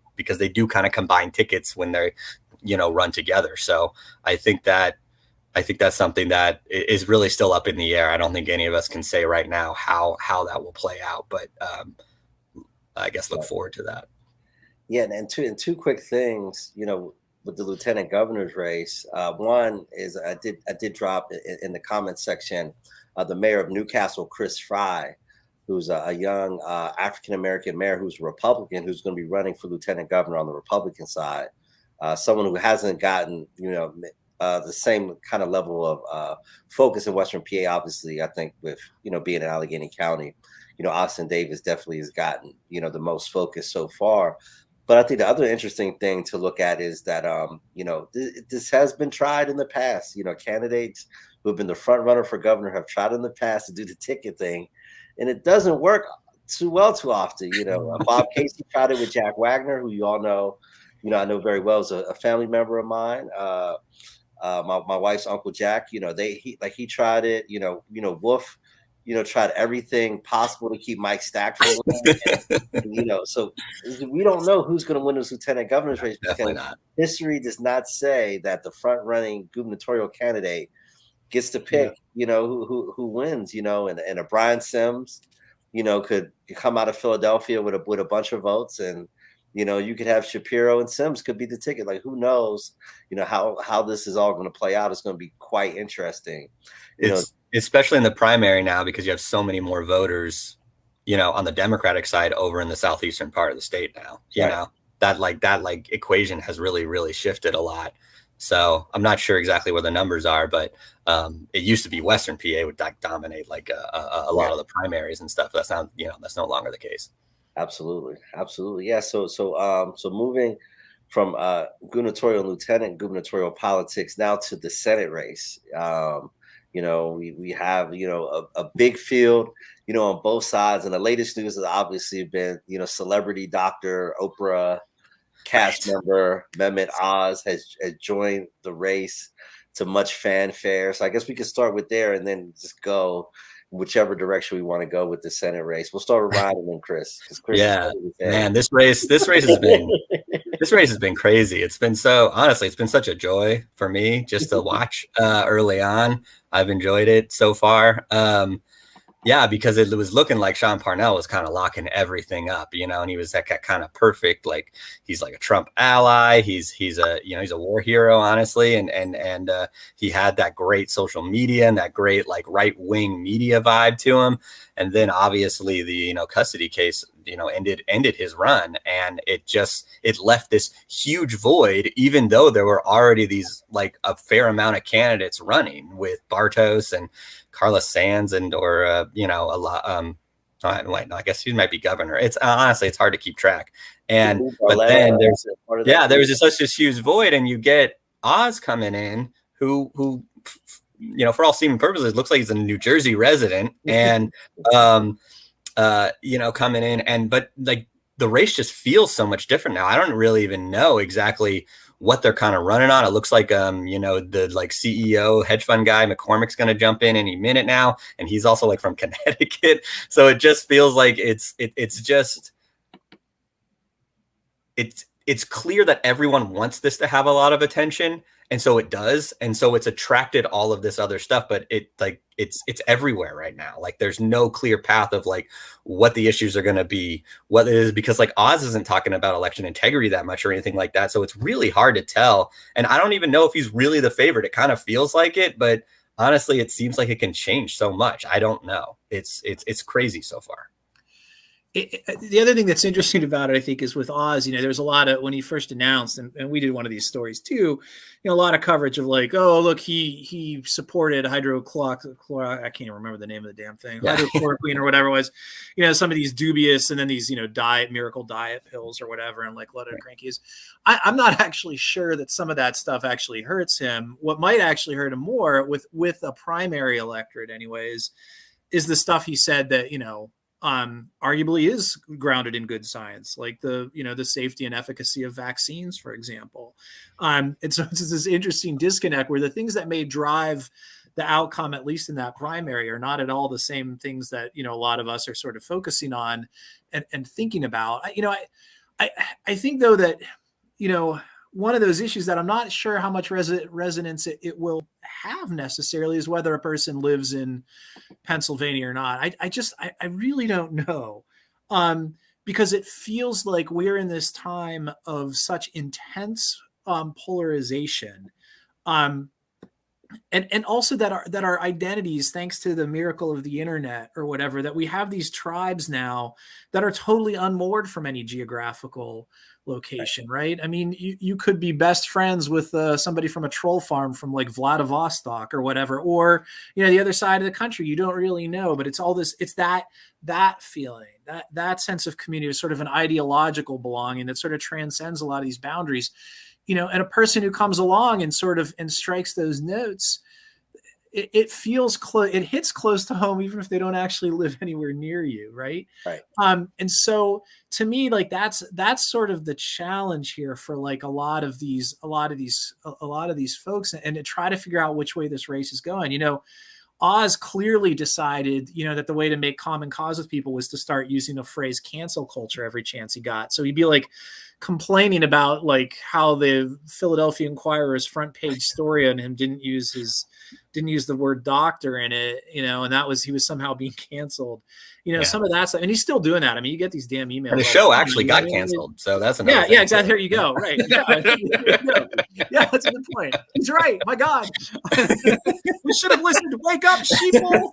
do kind of combine tickets when they, run together. So I think that's something that is really still up in the air. I don't think any of us can say right now how that will play out, but I guess look forward to that. Yeah, and two quick things, with the lieutenant governor's race. One is I did drop in the comments section the mayor of Newcastle, Chris Fry, who's a young African-American mayor who's a Republican, who's going to be running for lieutenant governor on the Republican side. Someone who hasn't gotten, the same kind of level of focus in Western PA, obviously. I think with, being in Allegheny County, Austin Davis definitely has gotten, the most focus so far. But I think the other interesting thing to look at is that, this has been tried in the past. Candidates who have been the front runner for governor have tried in the past to do the ticket thing, and it doesn't work too well too often. Bob Casey tried it with Jack Wagner, who you all know, I know very well, is a family member of mine. My wife's Uncle Jack, he tried it. Wolf, tried everything possible to keep Mike Stackpole. So we don't know who's going to win this lieutenant governor's race, because history does not say that the front running gubernatorial candidate gets to pick, who wins, and a Brian Sims, could come out of Philadelphia with a bunch of votes, and you could have Shapiro and Sims could be the ticket. Like, who knows, how this is all going to play out. It's going to be quite interesting. Especially in the primary now, because you have so many more voters, on the Democratic side over in the southeastern part of the state now. That equation has really, really shifted a lot. So I'm not sure exactly where the numbers are, but it used to be Western PA would dominate a lot of the primaries and stuff. That's not, that's no longer the case. Absolutely. Yeah. So moving from gubernatorial lieutenant gubernatorial politics now to the Senate race. We have, a big field, on both sides. And the latest news has obviously been, celebrity doctor Oprah cast member Mehmet Oz has joined the race to much fanfare. So I guess we can start with there and then just go whichever direction we want to go with the Senate race. We'll start with Ryan and then Chris. Man, this race has been crazy. It's been it's been such a joy for me just to watch early on. I've enjoyed it so far. Yeah, because it was looking like Sean Parnell was kind of locking everything up, and he was that kind of perfect, like he's like a Trump ally. He's a he's a war hero, honestly, and he had that great social media and that great like right wing media vibe to him. And then obviously the custody case ended his run, and it left this huge void, even though there were already these like a fair amount of candidates running with Bartos and Carlos Sands or a lot. Wait, no, I guess he might be governor. It's honestly, it's hard to keep track. But then there was such this huge void, and you get Oz coming in, who for all seeming purposes looks like he's a New Jersey resident, and coming in, but like the race just feels so much different now. I don't really even know exactly what they're kind of running on. It looks like the like CEO hedge fund guy McCormick's going to jump in any minute now, and he's also like from Connecticut. So it just feels like it's clear that everyone wants this to have a lot of attention, and so it does, and so it's attracted all of this other stuff, but it's everywhere right now. Like there's no clear path of like what the issues are going to be, what it is, because like Oz isn't talking about election integrity that much or anything like that, so it's really hard to tell. And I don't even know if he's really the favorite. It kind of feels like it, but honestly it seems like it can change so much. I don't know. It's crazy so far. The other thing that's interesting about it, I think, is with Oz, there's a lot of, when he first announced, and we did one of these stories too, a lot of coverage of like, oh, look, he supported hydrochloroquine. I can't remember the name of the damn thing, hydrochloroquine or whatever it was, some of these dubious, and then these, miracle diet pills or whatever, and like Letter Crankies. I'm not actually sure that some of that stuff actually hurts him. What might actually hurt him more with a primary electorate anyways, is the stuff he said that, arguably is grounded in good science, like the safety and efficacy of vaccines, for example. And so it's this interesting disconnect where the things that may drive the outcome, at least in that primary, are not at all the same things that, a lot of us are sort of focusing on and thinking about. I think though that, one of those issues that I'm not sure how much resonance it will have necessarily is whether a person lives in Pennsylvania or not. I really don't know, because it feels like we're in this time of such intense polarization, and also that our identities, thanks to the miracle of the internet or whatever, that we have these tribes now that are totally unmoored from any geographical location, right? I mean, you could be best friends with somebody from a troll farm from like Vladivostok or whatever, or the other side of the country. You don't really know, but it's all this. It's that feeling, that sense of community, is sort of an ideological belonging that sort of transcends a lot of these boundaries. And a person who comes along and strikes those notes, it feels close. It hits close to home, even if they don't actually live anywhere near you, right? Right. And so, to me, like that's sort of the challenge here for like a lot of these folks, and to try to figure out which way this race is going. Oz clearly decided, that the way to make common cause with people was to start using the phrase cancel culture every chance he got. So he'd be like complaining about like how the Philadelphia Inquirer's front page story on him didn't use the word doctor in it, and he was somehow being canceled. Some of that stuff, and he's still doing that. I mean, you get these damn emails. And the show actually got canceled, so that's another thing. Yeah, exactly. There you go. Right. Yeah, that's a good point. He's right. My God, we should have listened. Wake up, sheeple.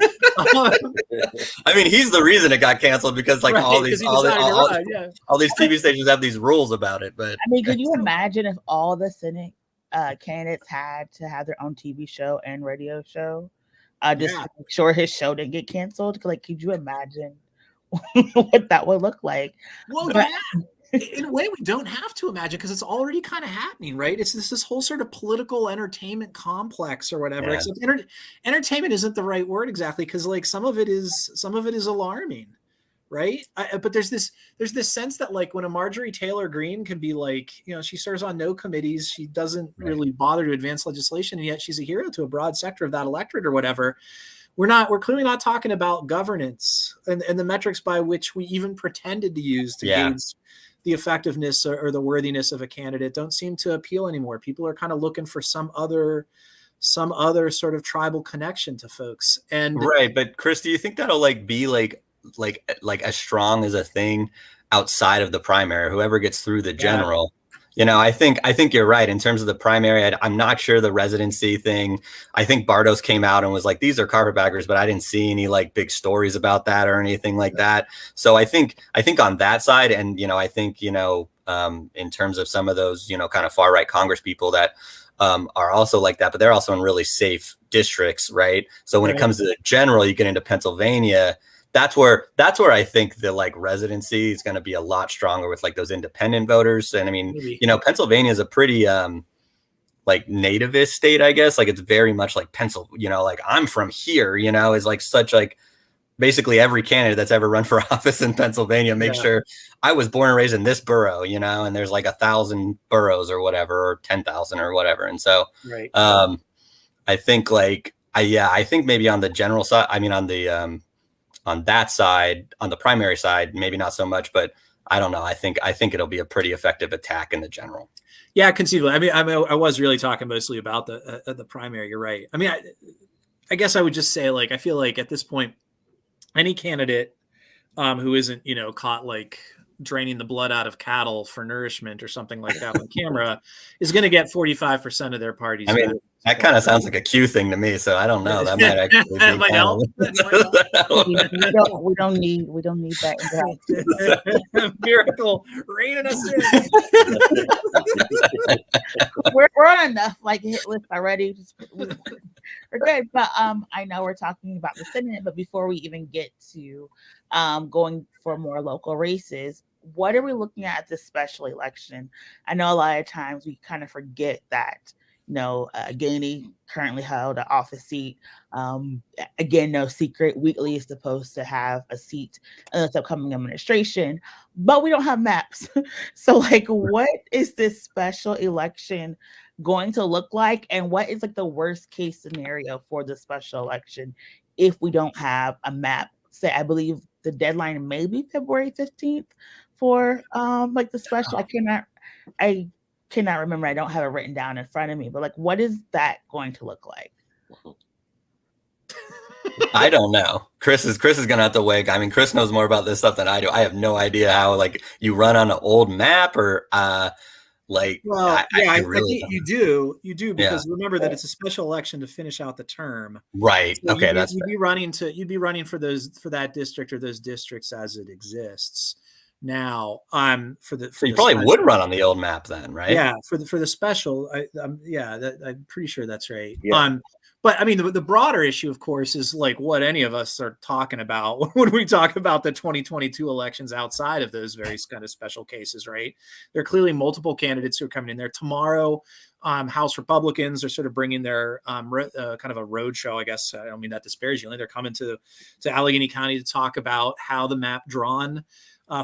I mean, he's the reason it got canceled, because like all these TV stations have these rules about it. But I mean, could you imagine if all the Senate candidates had to have their own TV show and radio show, to make sure his show didn't get canceled? Like, could you imagine what that would look like? Well, in a way, we don't have to imagine, because it's already kind of happening, right? It's this whole sort of political entertainment complex or whatever. Yeah. Except entertainment isn't the right word exactly, because like some of it is alarming, right? But there's this sense that like when a Marjorie Taylor Greene can be like, she serves on no committees, she doesn't really bother to advance legislation, and yet she's a hero to a broad sector of that electorate or whatever. We're clearly not talking about governance and the metrics by which we even pretended to use to gauge the effectiveness or the worthiness of a candidate don't seem to appeal anymore. People are kind of looking for some other some other sort of tribal connection to folks. And right, but Chris, do you think that'll be like as strong as a thing outside of the primary? Whoever gets through the general, I think you're right in terms of the primary. I'm not sure the residency thing. I think Bartos came out and was like, "These are carpetbaggers," but I didn't see any big stories about that or anything like that. So I think on that side, and I think in terms of some of those kind of far right Congress people that are also like that, but they're also in really safe districts, right? So when it comes to the general, you get into Pennsylvania. That's where I think the residency is going to be a lot stronger with those independent voters. And I mean, Pennsylvania is a pretty nativist state, I guess. It's very much like Pennsylvania, I'm from here, is such basically every candidate that's ever run for office in Pennsylvania makes sure I was born and raised in this borough, and there's 1,000 boroughs or whatever, or 10,000 or whatever. And so I think I think maybe on the general side, I mean, on that side, on the primary side, maybe not so much, but I don't know. I think it'll be a pretty effective attack in the general. Yeah, conceivably. I mean, I was really talking mostly about the primary. You're right. I mean, I guess I would just say I feel like at this point, any candidate who isn't, caught draining the blood out of cattle for nourishment or something like that on camera is going to get 45% of their party's vote. That kind of sounds like a Q thing to me, so I don't know. That might actually that might help. We don't need that. Miracle reining us in. We're on enough hit list already. We're good. But I know we're talking about the Senate, but before we even get to going for more local races, what are we looking at this special election? I know a lot of times we kind of forget that Gainey currently held an office seat. Again, no secret, Wheatley is supposed to have a seat in this upcoming administration, but we don't have maps. So what is this special election going to look like? And what is the worst case scenario for the special election if we don't have a map? Say, I believe the deadline may be February 15th for the special. I cannot remember. I don't have it written down in front of me, but what is that going to look like? I don't know. Chris is gonna have to wake. I mean, Chris knows more about this stuff than I do. I have no idea how you run on an old map or I think you do because remember that it's a special election to finish out the term. Right. So okay. You'd be running for that district or those districts as it exists. Now, so you probably would run on the old map then, right? Yeah, for the special, I'm pretty sure that's right. Yeah. But I mean, the broader issue, of course, is what any of us are talking about when we talk about the 2022 elections outside of those very kind of special cases, right? There are clearly multiple candidates who are coming in there tomorrow. House Republicans are sort of bringing their kind of a road show, I guess. I don't mean that disparagingly. They're coming to Allegheny County to talk about how the map drawn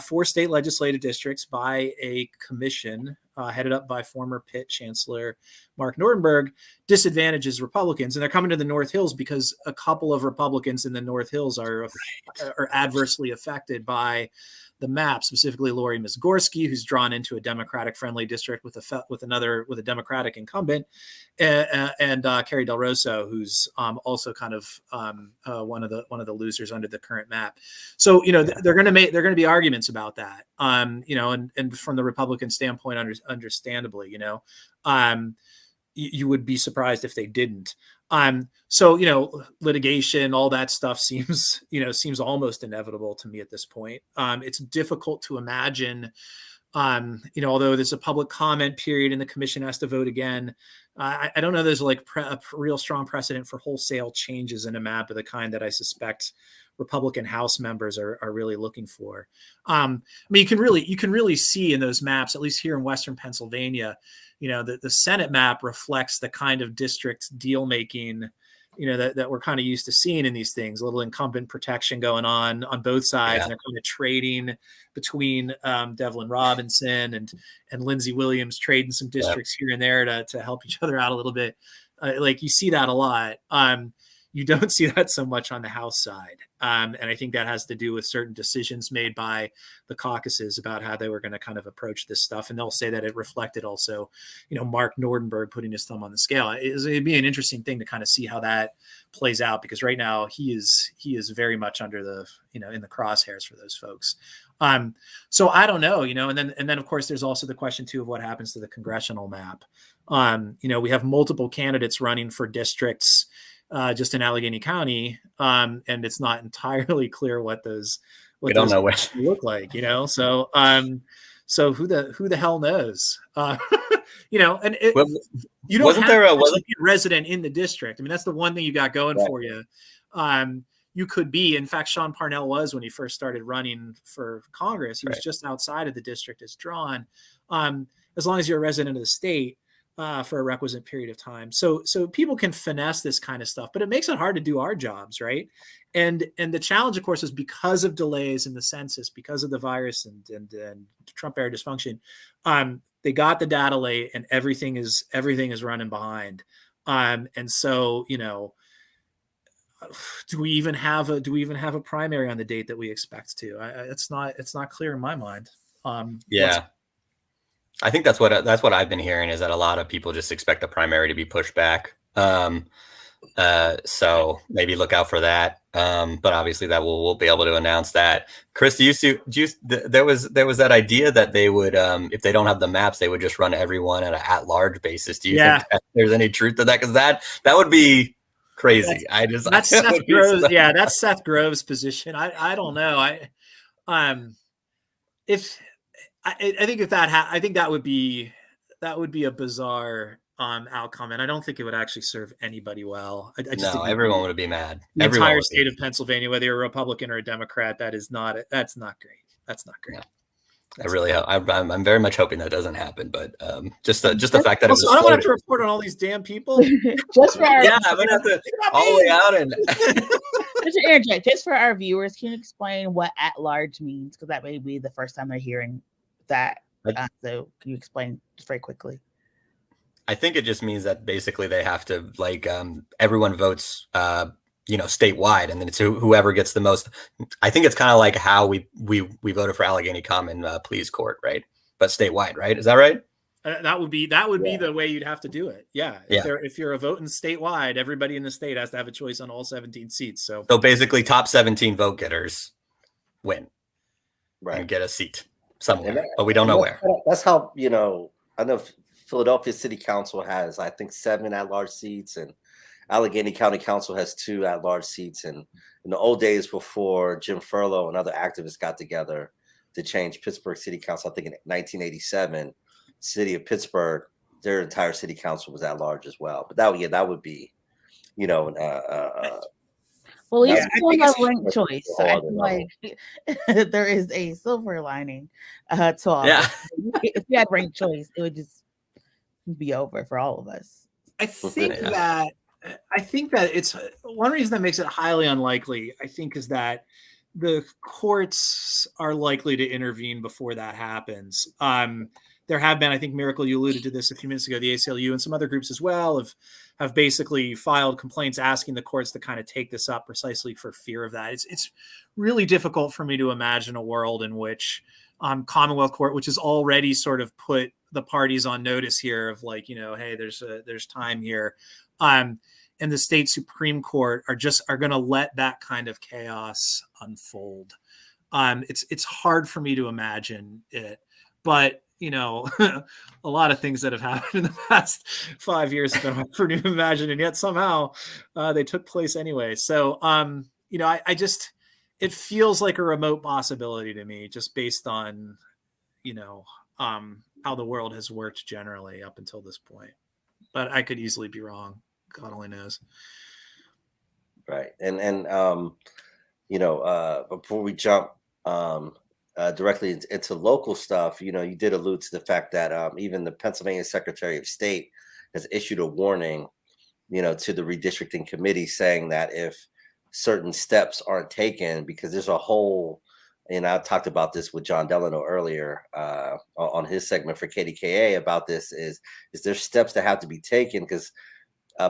4 state legislative districts by a commission headed up by former Pitt Chancellor Mark Nordenberg disadvantages Republicans. And they're coming to the North Hills because a couple of Republicans in the North Hills are adversely affected by the map, specifically Lori Mizgorski, who's drawn into a Democratic-friendly district with a Democratic incumbent, and Carrie Del Rosso, who's also kind of one of the losers under the current map. So they're going to be arguments about that. And from the Republican standpoint, understandably, you would be surprised if they didn't. So litigation, all that stuff seems almost inevitable to me at this point. It's difficult to imagine, although there's a public comment period and the commission has to vote again. I don't know. There's a real strong precedent for wholesale changes in a map of the kind that I suspect Republican House members are really looking for. I mean, you can really see in those maps, at least here in Western Pennsylvania, the Senate map reflects the kind of district deal making, that we're kind of used to seeing in these things. A little incumbent protection going on both sides, and they're kind of trading between Devlin Robinson and Lindsey Williams, trading some districts here and there to help each other out a little bit. You see that a lot. You don't see that so much on the House side. And I think that has to do with certain decisions made by the caucuses about how they were going to kind of approach this stuff. And they'll say that it reflected also, Mark Nordenberg putting his thumb on the scale. It'd be an interesting thing to kind of see how that plays out, because right now he is very much under the, in the crosshairs for those folks. So I don't know, and then of course there's also the question too of what happens to the congressional map. We have multiple candidates running for districts just in Allegheny County, and it's not entirely clear what those don't know what look like. So who the hell knows? And you don't wasn't have there to a be a resident in the district. I mean, that's the one thing you got going for you. You could be. In fact, Sean Parnell was when he first started running for Congress. He was just outside of the district as drawn. As long as you're a resident of the state. For a requisite period of time. So people can finesse this kind of stuff, but it makes it hard to do our jobs, right? And the challenge, of course, is because of delays in the census, because of the virus and Trump era dysfunction. They got the data late, and everything is running behind. And so, do we even have a primary on the date that we expect to? It's not clear in my mind. I think that's what I've been hearing, is that a lot of people just expect the primary to be pushed back. So maybe look out for that. But obviously that we'll be able to announce that. Chris, there was that idea that they would, if they don't have the maps, they would just run everyone at-large basis. Do you think that there's any truth to that? Because that would be crazy. That's Seth Groves. Yeah, that's Seth Groves' position. I don't know. I think that would be a bizarre outcome, and I don't think it would actually serve anybody well. Everyone would be mad. The entire state of Pennsylvania, whether you're a Republican or a Democrat, that's not great. That's not great. I'm very much hoping that doesn't happen, but just the fact that also, I don't have to report on all these damn people. Just for I'm gonna have to all the way out and just for our viewers, can you explain what at large means? Because that may be the first time they're hearing that. So can you explain just very quickly? I think it just means that basically they have to everyone votes statewide, and then it's whoever gets the most. I think it's kind of like how we voted for Allegheny Common Pleas Court, right? But statewide, right? Is that right? That would be the way you'd have to do it. Yeah. If you're a voting statewide, everybody in the state has to have a choice on all 17 seats. So basically, top 17 vote getters win, and get a seat somewhere, but we don't know where. That's how I know Philadelphia City Council has, I think, 7 at-large seats, and Allegheny County Council has 2 at-large seats. And in the old days, before Jim Furlow and other activists got together to change Pittsburgh City Council, I think in 1987, City of Pittsburgh, their entire city council was at-large as well. But that would be, well, at least people have ranked choice. So I feel like there is a silver lining to all. Yeah. If you had ranked choice, it would just be over for all of us. I think that it's one reason that makes it highly unlikely, I think, is that the courts are likely to intervene before that happens. There have been, I think, Miracle, you alluded to this a few minutes ago, the ACLU and some other groups as well have basically filed complaints asking the courts to kind of take this up precisely for fear of that. It's really difficult for me to imagine a world in which Commonwealth Court, which has already sort of put the parties on notice here of hey, there's time here, and the state Supreme Court are going to let that kind of chaos unfold. It's hard for me to imagine it, but a lot of things that have happened in the past 5 years have been hard for me to imagine, and yet somehow they took place anyway. So, it feels like a remote possibility to me, just based on, how the world has worked generally up until this point. But I could easily be wrong. God only knows. Right. And before we jump directly into local stuff, you did allude to the fact that even the Pennsylvania Secretary of State has issued a warning, to the redistricting committee, saying that if certain steps aren't taken, because there's a whole, and I talked about this with John Delano earlier on his segment for KDKA about this, is there steps that have to be taken, because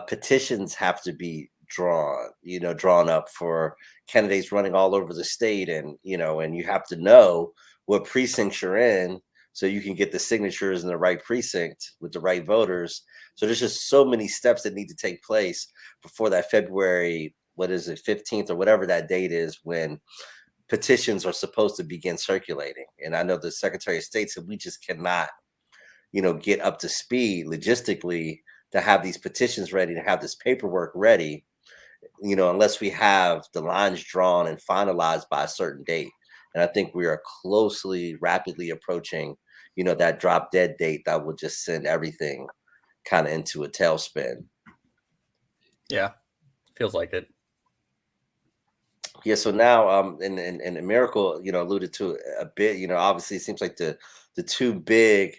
petitions have to be drawn up for candidates running all over the state, and and you have to know what precincts you're in so you can get the signatures in the right precinct with the right voters. So there's just so many steps that need to take place before that February, what is it, 15th or whatever that date is, when petitions are supposed to begin circulating. And I know the Secretary of State said we just cannot, get up to speed logistically to have these petitions ready, to have this paperwork ready, unless we have the lines drawn and finalized by a certain date. And I think we are rapidly approaching, that drop dead date that will just send everything kind of into a tailspin. Yeah, feels like it. Yeah. So now, and Miracle, alluded to a bit. Obviously, it seems like the two big,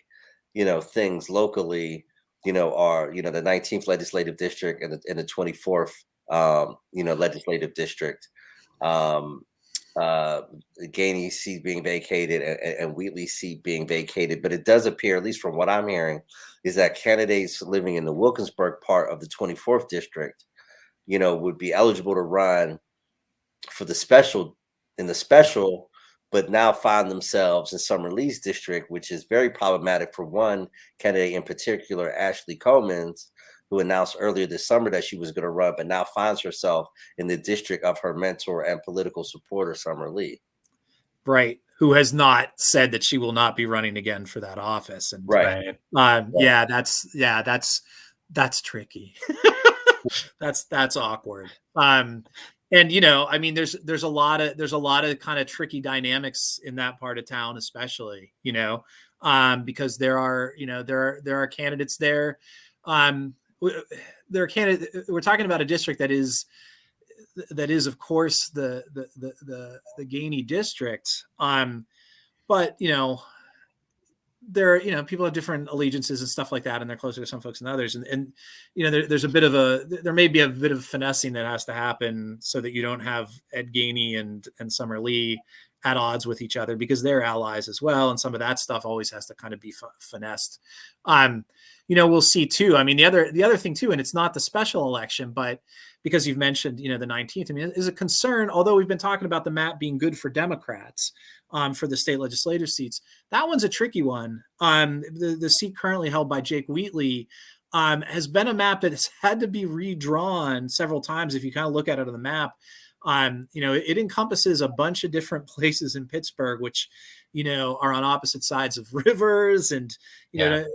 things locally, are the 19th legislative district and the 24th, legislative district. Gainey seat being vacated and Wheatley seat being vacated. But it does appear, at least from what I'm hearing, is that candidates living in the Wilkinsburg part of the 24th district, would be eligible to run for the special, but now find themselves in Summerlee's district, which is very problematic for one candidate in particular, Ashley Comans, who announced earlier this summer that she was going to run, but now finds herself in the district of her mentor and political supporter, Summerlee. Right. Who has not said that she will not be running again for that office. And right. Yeah, that's tricky. that's awkward. And I mean, there's a lot of kind of tricky dynamics in that part of town, especially, because there are candidates there. We're talking about a district that is of course the Gainey district. But there are, people have different allegiances and stuff like that, and they're closer to some folks than others. And there may be a bit of finessing that has to happen so that you don't have Ed Gainey and Summerlee at odds with each other, because they're allies as well. And some of that stuff always has to kind of be finessed. We'll see too. I mean, the other thing too, and it's not the special election, but because you've mentioned, the 19th, I mean, is a concern, although we've been talking about the map being good for Democrats, for the state legislative seats. That one's a tricky one. The seat currently held by Jake Wheatley has been a map that has had to be redrawn several times. If you kind of look at it on the map, it encompasses a bunch of different places in Pittsburgh, which, are on opposite sides of rivers, and, and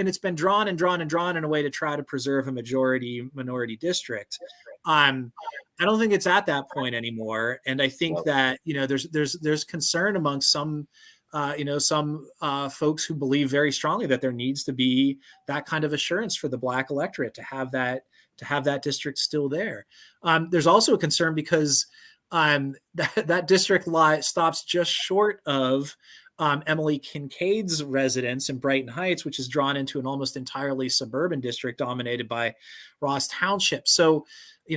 it's been drawn in a way to try to preserve a minority district. I don't think it's at that point anymore. And I think that, there's concern among some folks who believe very strongly that there needs to be that kind of assurance for the Black electorate to have that district still there. There's also a concern because that district stops just short of Emily Kincaid's residence in Brighton Heights, which is drawn into an almost entirely suburban district dominated by Ross Township. So,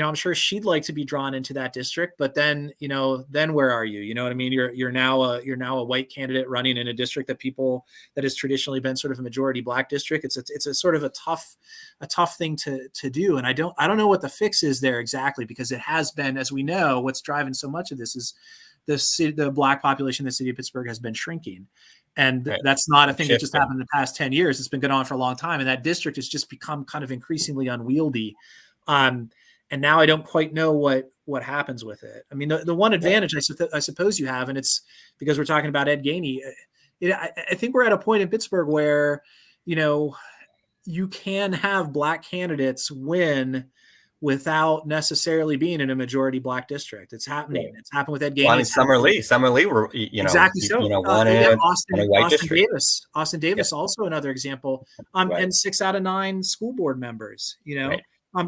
I'm sure she'd like to be drawn into that district, but then where are you? You know what I mean? You're now a white candidate running in a district that has traditionally been sort of a majority Black district. It's a sort of a tough thing to do. And I don't know what the fix is there exactly, because it has been, as we know, what's driving so much of this is the Black population in the city of Pittsburgh has been shrinking. And that's not a thing that just happened in the past 10 years. It's been going on for a long time. And that district has just become kind of increasingly unwieldy. And now I don't quite know what happens with it. I mean, the one advantage I suppose you have, and it's because we're talking about Ed Gainey, I think we're at a point in Pittsburgh where, you can have Black candidates win without necessarily being in a majority Black district. It's happening. It's happened with Ed Gainey. Well, I mean, Summerlee were, exactly so. Austin Davis, also another example. And 6 out of 9 school board members, Right.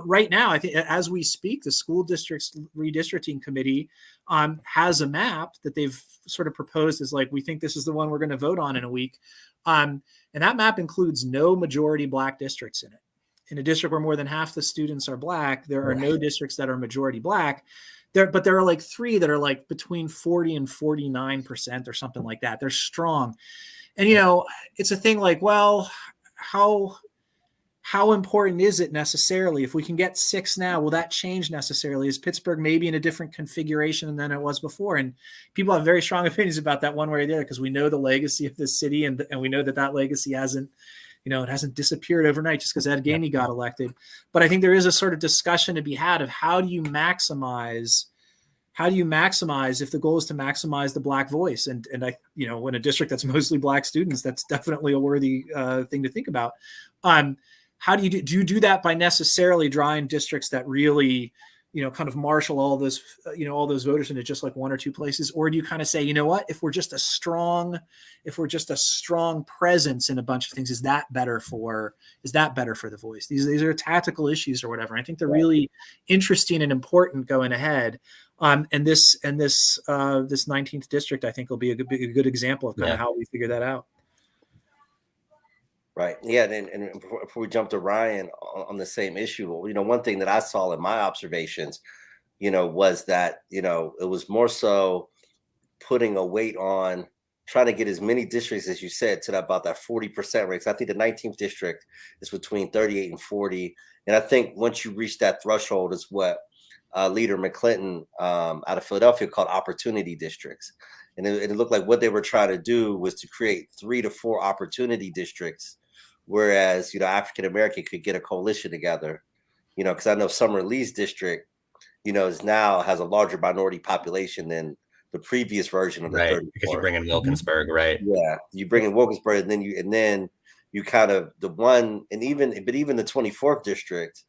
Right now, I think as we speak, the school district's redistricting committee has a map that they've sort of proposed as like, we think this is the one we're going to vote on in a week. And that map includes no majority Black districts in it. In a district where more than half the students are Black, there are no districts that are majority Black. But there are like 3 that are like between 40 and 49% or something like that. They're strong. And, it's a thing like, well, how how important is it necessarily? If we can get 6 now, will that change necessarily? Is Pittsburgh maybe in a different configuration than it was before? And people have very strong opinions about that one way or the other, because we know the legacy of this city, and we know that legacy hasn't, it hasn't disappeared overnight just because Ed Gainey got elected. But I think there is a sort of discussion to be had of how do you maximize if the goal is to maximize the Black voice? And I, in a district that's mostly Black students, that's definitely a worthy thing to think about. How do you do that by necessarily drawing districts that really, kind of marshal all those, all those voters into just like 1 or 2 places? Or do you kind of say, what, if we're just a strong presence in a bunch of things, is that better for the voice? These are tactical issues or whatever. I think they're really interesting and important going ahead. And this 19th district, I think, will be a good example of kind of how we figure that out. Right. Yeah. And before we jump to Ryan on the same issue, one thing that I saw in my observations, was that, it was more so putting a weight on trying to get as many districts, as you said, to about that 40% rate. I think the 19th district is between 38 and 40. And I think once you reach that threshold is what Leader McClinton out of Philadelphia called opportunity districts. And it looked like what they were trying to do was to create 3 to 4 opportunity districts, whereas, African American could get a coalition together, because I know Summer Lee's district, has a larger minority population than the previous version of the 34. Because you bring in Wilkinsburg, right? Yeah, you bring in Wilkinsburg, and then you kind of even the 24th district,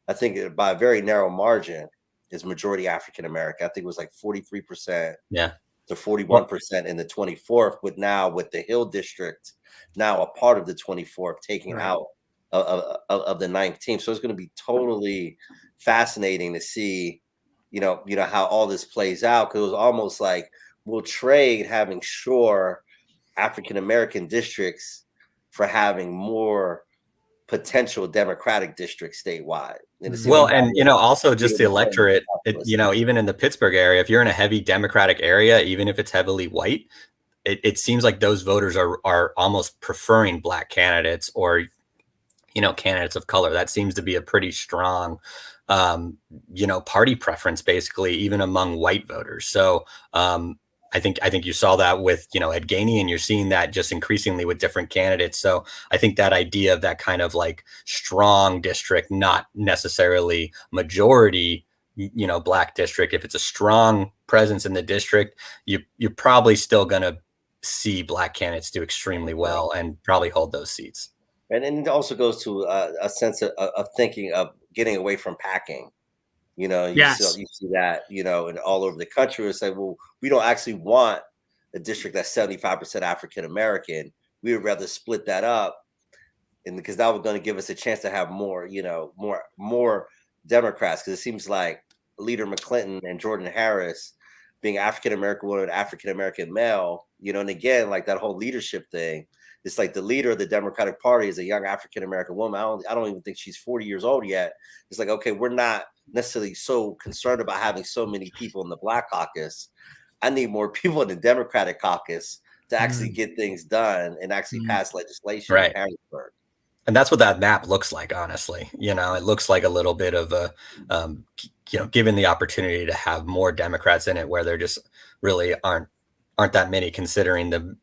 I think by a very narrow margin, is majority African American. I think it was like 43%. Yeah. To 41% in the 24th, with the Hill district now a part of the 24th, taking out of the 19th. So it's going to be totally fascinating to see, how all this plays out, because it was almost like we'll trade having African American districts for having more potential Democratic districts statewide. Well, and also just the electorate, even in the Pittsburgh area, if you're in a heavy Democratic area, even if it's heavily white, it seems like those voters are almost preferring Black candidates or, candidates of color. That seems to be a pretty strong, party preference, basically, even among white voters. So, I think you saw that with, Ed Gainey, and you're seeing that just increasingly with different candidates. So I think that idea of that kind of like strong district, not necessarily majority, Black district, if it's a strong presence in the district, you're probably still going to see Black candidates do extremely well and probably hold those seats. And then it also goes to a sense of thinking of getting away from packing. You see that, and all over the country. It's like, well, we don't actually want a district that's 75% African American. We would rather split that up, and because that was going to give us a chance to have more Democrats. Because it seems like Leader McClinton and Jordan Harris, being African American woman, African American male, and again, like that whole leadership thing. It's like the leader of the Democratic Party is a young African American woman. I don't even think she's 40 years old yet. It's like, okay, we're not necessarily so concerned about having so many people in the Black caucus. I need more people in the Democratic caucus to actually get things done and actually pass legislation in Harrisburg. And that's what that map looks like, honestly. It looks like a little bit of a, given the opportunity to have more Democrats in it, where there just really aren't that many, considering the,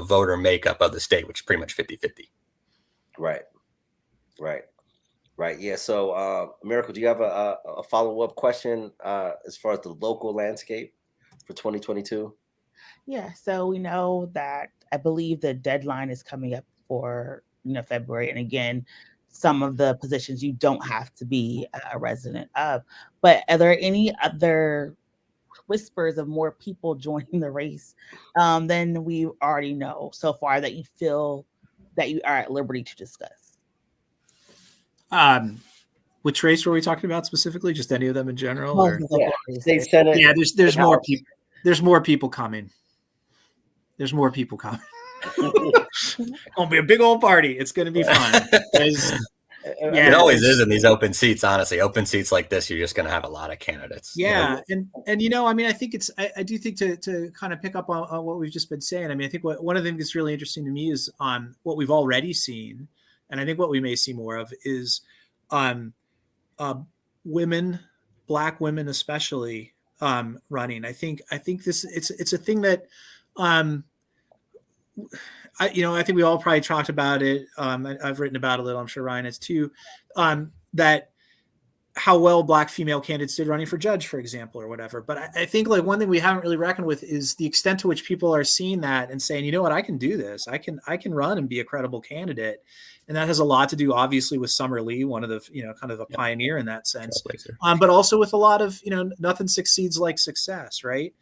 voter makeup of the state, which is pretty much 50-50. Right. Yeah. So, Miracle, do you have a follow-up question as far as the local landscape for 2022? Yeah. So we know that I believe the deadline is coming up for February, and again, some of the positions you don't have to be a resident of. But are there any other whispers of more people joining the race than we already know so far that you feel that you are at liberty to discuss? Which race were we talking about specifically? Just any of them in general? Or? State Senate. Yeah, there's more people. There's more people coming. There's more people coming. It's gonna be a big old party. It's gonna be fun. It always is in these open seats. Honestly, open seats like this, you're just gonna have a lot of candidates. Yeah, and I think it's. I do think to kind of pick up on what we've just been saying. I think one of the things that's really interesting to me is on what we've already seen. and I think what we may see more of is women, Black women especially, running. I think this it's a thing that I think we all probably talked about it. I've written about it a little. I'm sure Ryan has too. That how well Black female candidates did running for judge, for example, or whatever. But I think like one thing we haven't really reckoned with is the extent to which people are seeing that and saying, you know what, I can do this. I can run and be a credible candidate. And that has a lot to do, obviously, with Summer Lee, one of the, kind of a pioneer in that sense, but also with a lot of, nothing succeeds like success, right?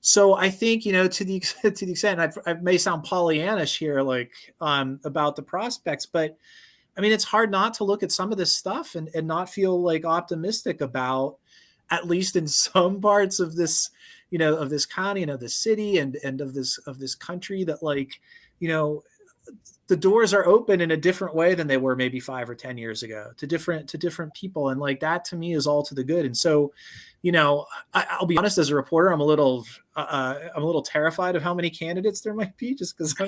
So I think, to the extent I may sound Pollyannish here, like about the prospects, but I mean, it's hard not to look at some of this stuff and not feel like optimistic about, at least in some parts of this, of this county and of the city and of this country, that like, the doors are open in a different way than they were maybe 5 or 10 years ago to different people. And like, that to me is all to the good. And so, I'll be honest, as a reporter, I'm a little terrified of how many candidates there might be, just because I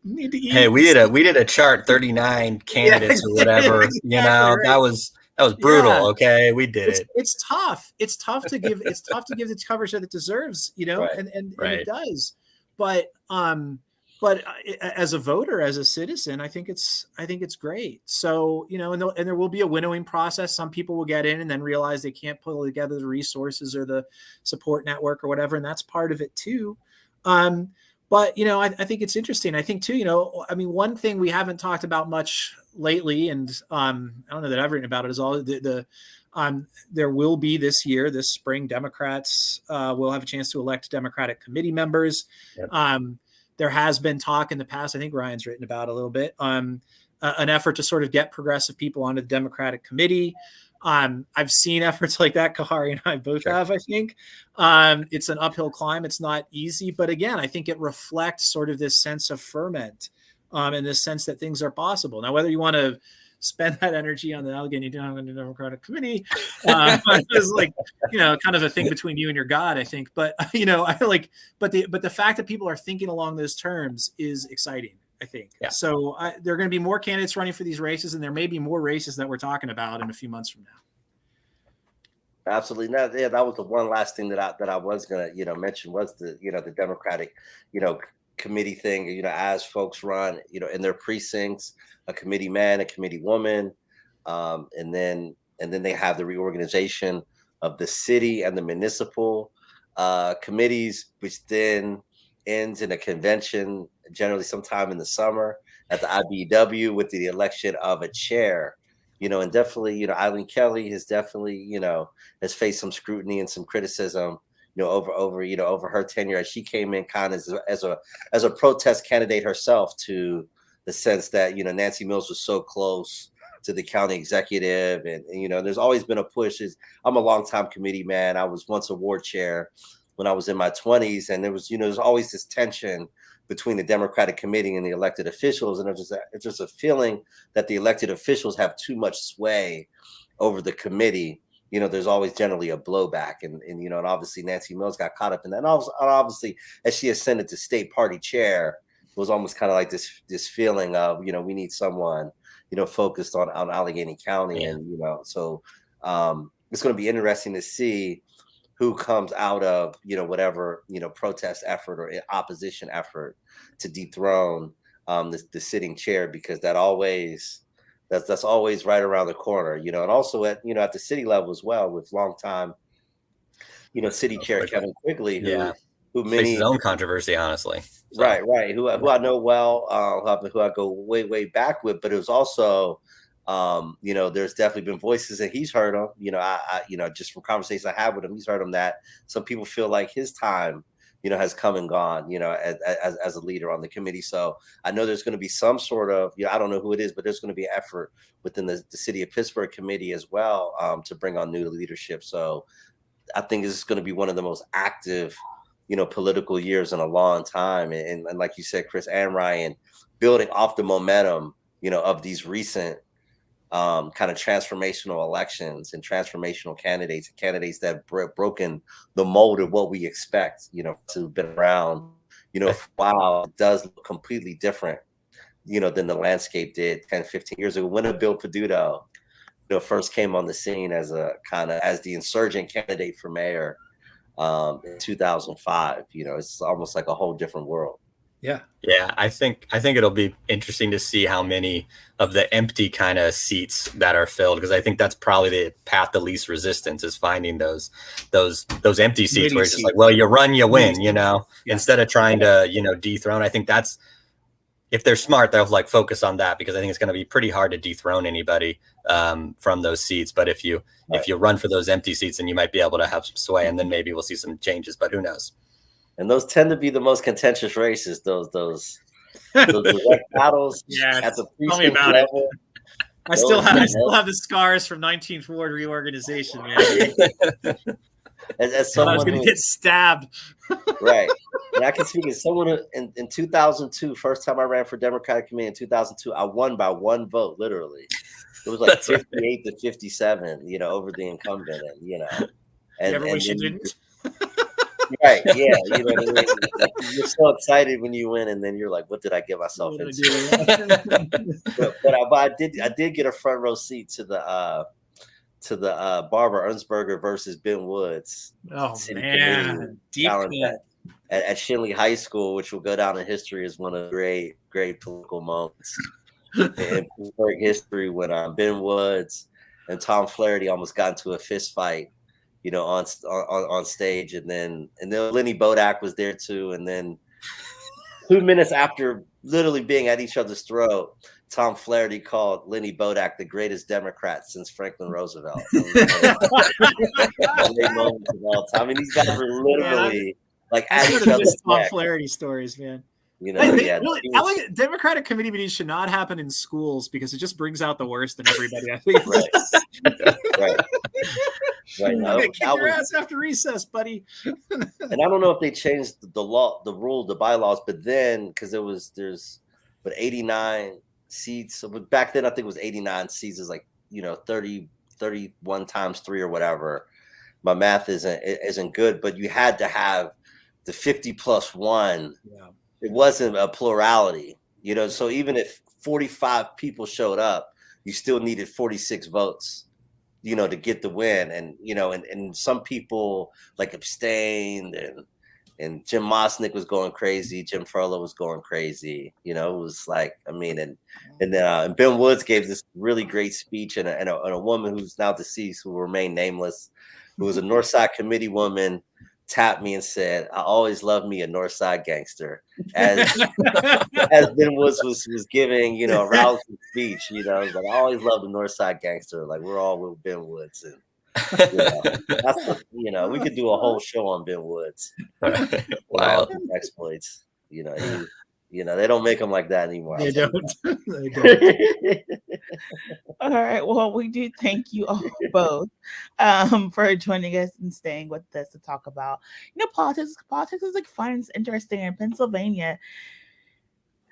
need to eat. Hey, we did a chart, 39 candidates or whatever, exactly, right. That was brutal. Yeah. Okay. We did it. It's tough. It's tough to give the coverage that it deserves, right. and it does. But as a voter, as a citizen, I think it's great. So, and there will be a winnowing process. Some people will get in and then realize they can't pull together the resources or the support network or whatever. And that's part of it too. But, I think it's interesting. I think too, one thing we haven't talked about much lately, and I don't know that I've written about it, is all there will be this spring, Democrats will have a chance to elect Democratic committee members. Yep. There has been talk in the past, I think Ryan's written about a little bit, an effort to sort of get progressive people onto the Democratic committee. I've seen efforts like that. Kahari and I both have, I think. It's an uphill climb. It's not easy. But again, I think it reflects sort of this sense of ferment and this sense that things are possible. Now, whether you want to spend that energy on the Allegheny Democratic Committee is like, kind of a thing between you and your God, I think. But, but the fact that people are thinking along those terms is exciting, I think. Yeah. So there are going to be more candidates running for these races, and there may be more races that we're talking about in a few months from now. Absolutely. Yeah, that was the one last thing that I was going to, mention was the Democratic, committee thing, as folks run, in their precincts, a committee man, a committee woman, and then they have the reorganization of the city and the municipal committees, which then ends in a convention, generally sometime in the summer at the IBEW, with the election of a chair. And definitely, Eileen Kelly has definitely, has faced some scrutiny and some criticism, over her tenure, as she came in kind of as a protest candidate herself, to the sense that, Nancy Mills was so close to the county executive. And there's always been a push. I'm a longtime committee man. I was once a ward chair when I was in my 20s. And there was, there's always this tension between the Democratic committee and the elected officials. And it's just a feeling that the elected officials have too much sway over the committee. There's always generally a blowback, and obviously Nancy Mills got caught up in that. And obviously, as she ascended to state party chair, it was almost kind of like this feeling of, we need someone, focused on Allegheny County. Yeah. And, so it's going to be interesting to see who comes out of, whatever, protest effort or opposition effort to dethrone the sitting chair, because that's always right around the corner, and also at the city level as well, with longtime, city chair Kevin Quigley, who many his own controversy, honestly. So. Right. Who I know well, who I go way back with, but it was also, there's definitely been voices, and he's heard them, I just from conversations I have with him, he's heard them, that some people feel like his time, has come and gone, as a leader on the committee. So I know there's going to be some sort of, I don't know who it is, but there's going to be an effort within the city of Pittsburgh committee as well, to bring on new leadership. So I think this is going to be one of the most active, political years in a long time. And like you said, Chris and Ryan, building off the momentum, of these recent kind of transformational elections and transformational candidates that have broken the mold of what we expect, to have been around, for a while, it does look completely different, than the landscape did 10, 15 years ago. When Bill Peduto, first came on the scene as the insurgent candidate for mayor in 2005, it's almost like a whole different world. Yeah, I think it'll be interesting to see how many of the empty kind of seats that are filled, because I think that's probably the path of least resistance, is finding those empty seats where it's just like, well, you run, you win, instead of trying to dethrone. I think that's, if they're smart, they'll like focus on that, because I think it's going to be pretty hard to dethrone anybody from those seats. But if you run for those empty seats, then you might be able to have some sway, and then maybe we'll see some changes. But who knows? And those tend to be the most contentious races. Those direct battles at the precinct level. I still have the scars from 19th Ward reorganization, man. As someone I was going to get stabbed. Right. And I can speak as someone who, in 2002, first time I ran for Democratic committee in 2002, I won by one vote, literally. It was like 58 to 57, over the incumbent, and you ever wish you didn't? Right. Yeah. You know what I mean? Like, you're so excited when you win, and then you're like, what did I get myself into? but I did get a front row seat to the Barbara Ernstberger versus Ben Woods. Oh man, deep at Shinley High School, which will go down in history as one of the great political moments in Pittsburgh history, when Ben Woods and Tom Flaherty almost got into a fist fight, on stage, and then Lenny Bodak was there too, and then 2 minutes after literally being at each other's throat, Tom Flaherty called Lenny Bodak the greatest Democrat since Franklin Roosevelt. Great moments of all time. I mean, these guys were literally like at each other's Tom Flaherty stories, man. Really, I like it. Democratic committee meetings should not happen in schools, because it just brings out the worst in everybody, I think. Right. No, kick your ass after recess, buddy. And I don't know if they changed the bylaws, but then, because there's 89 seats. But back then, I think it was 89 seats is like 31 times 3 or whatever. My math isn't good, but you had to have the 50 plus 1. Yeah. It wasn't a plurality, so even if 45 people showed up, you still needed 46 votes, to get the win. And, and some people like abstained, and Jim Mosnick was going crazy. Jim Furlow was going crazy. It was like, I mean, and Ben Woods gave this really great speech, and a woman who's now deceased, who will remain nameless, who was a Northside committee woman, tapped me and said, "I always loved me a Northside gangster," as Ben Woods was giving, a rousing speech. Like, I always loved the Northside gangster. Like, we're all with Ben Woods, and that's we could do a whole show on Ben Woods. Wow, exploits. They don't make them like that anymore. They don't. They don't. All right. Well, we do thank you all both for joining us and staying with us to talk about, politics. Politics is like fun. It's interesting. In Pennsylvania,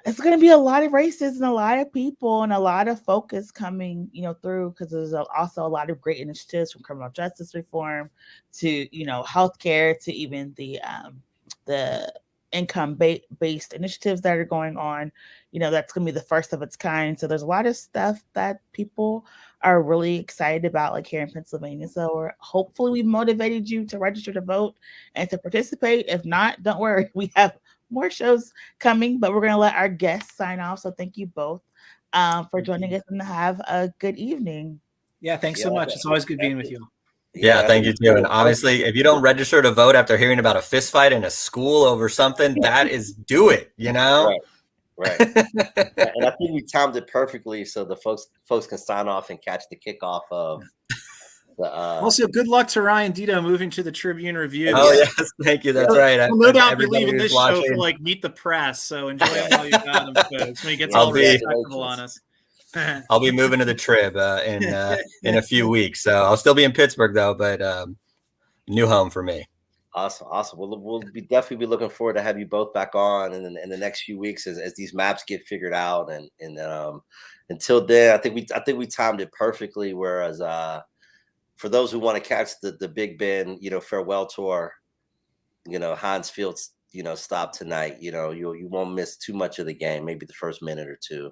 it's going to be a lot of races and a lot of people and a lot of focus coming, through, because there's also a lot of great initiatives, from criminal justice reform to, healthcare, to even the income-based initiatives that are going on. That's going to be the first of its kind. So there's a lot of stuff that people are really excited about, like here in Pennsylvania. So hopefully we've motivated you to register to vote and to participate. If not, don't worry. We have more shows coming, but we're going to let our guests sign off. So thank you both for joining us, and have a good evening. Yeah, thanks so much. It's always good being with you. Yeah, thank you too. And honestly, if you don't register to vote after hearing about a fist fight in a school over something, that is, do it, Right. And I think we timed it perfectly so the folks can sign off and catch the kickoff of the. Also, good luck to Ryan Deto moving to the Tribune Review. Oh yes, thank you. That's right. Well, no doubt be leaving this show for like Meet the Press. So enjoy him while you got him, folks. When he gets all respectable on us. I'll be moving to the Trib in a few weeks, so I'll still be in Pittsburgh though, but new home for me. Awesome. We'll definitely be looking forward to have you both back on in the next few weeks as these maps get figured out, and until then, I think we timed it perfectly. Whereas for those who want to catch the Big Ben, farewell tour, Heinz Field stop tonight. You won't miss too much of the game, maybe the first minute or two.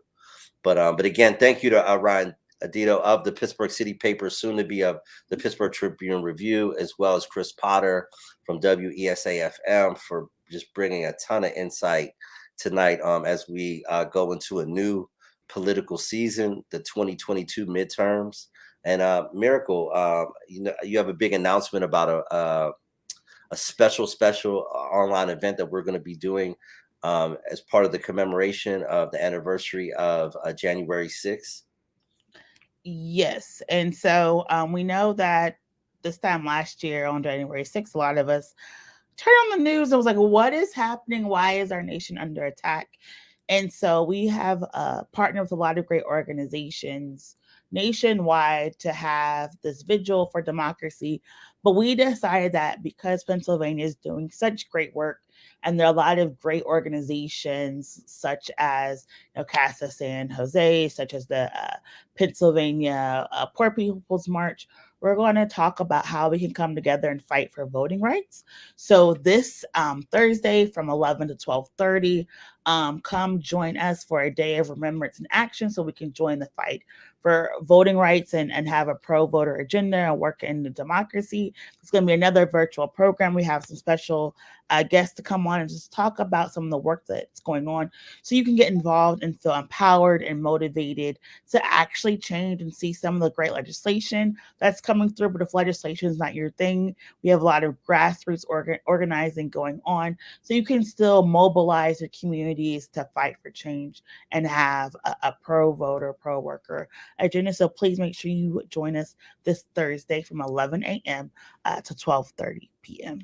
But again, thank you to Ryan Deto of the Pittsburgh City Paper, soon to be of the Pittsburgh Tribune Review, as well as Chris Potter from WESA FM for just bringing a ton of insight tonight as we go into a new political season, the 2022 midterms. And Miracle, you have a big announcement about a special online event that we're going to be doing as part of the commemoration of the anniversary of January 6th. Yes. And so we know that this time last year on January 6th, a lot of us turned on the news and was like, what is happening? Why is our nation under attack? And so we have partnered with a lot of great organizations nationwide to have this vigil for democracy. But we decided that because Pennsylvania is doing such great work, and there are a lot of great organizations such as Casa San Jose, such as the Pennsylvania Poor People's March, we're going to talk about how we can come together and fight for voting rights. So this Thursday from 11 to 12:30, come join us for a day of remembrance and action so we can join the fight for voting rights and have a pro-voter agenda and work in the democracy. It's going to be another virtual program. We have some special guests to come on and just talk about some of the work that's going on so you can get involved and feel empowered and motivated to actually change and see some of the great legislation that's coming through. But if legislation is not your thing, we have a lot of grassroots organizing going on so you can still mobilize your communities to fight for change and have a pro-voter, pro-worker agenda. So please make sure you join us this Thursday from 11 a.m. To 12:30 p.m.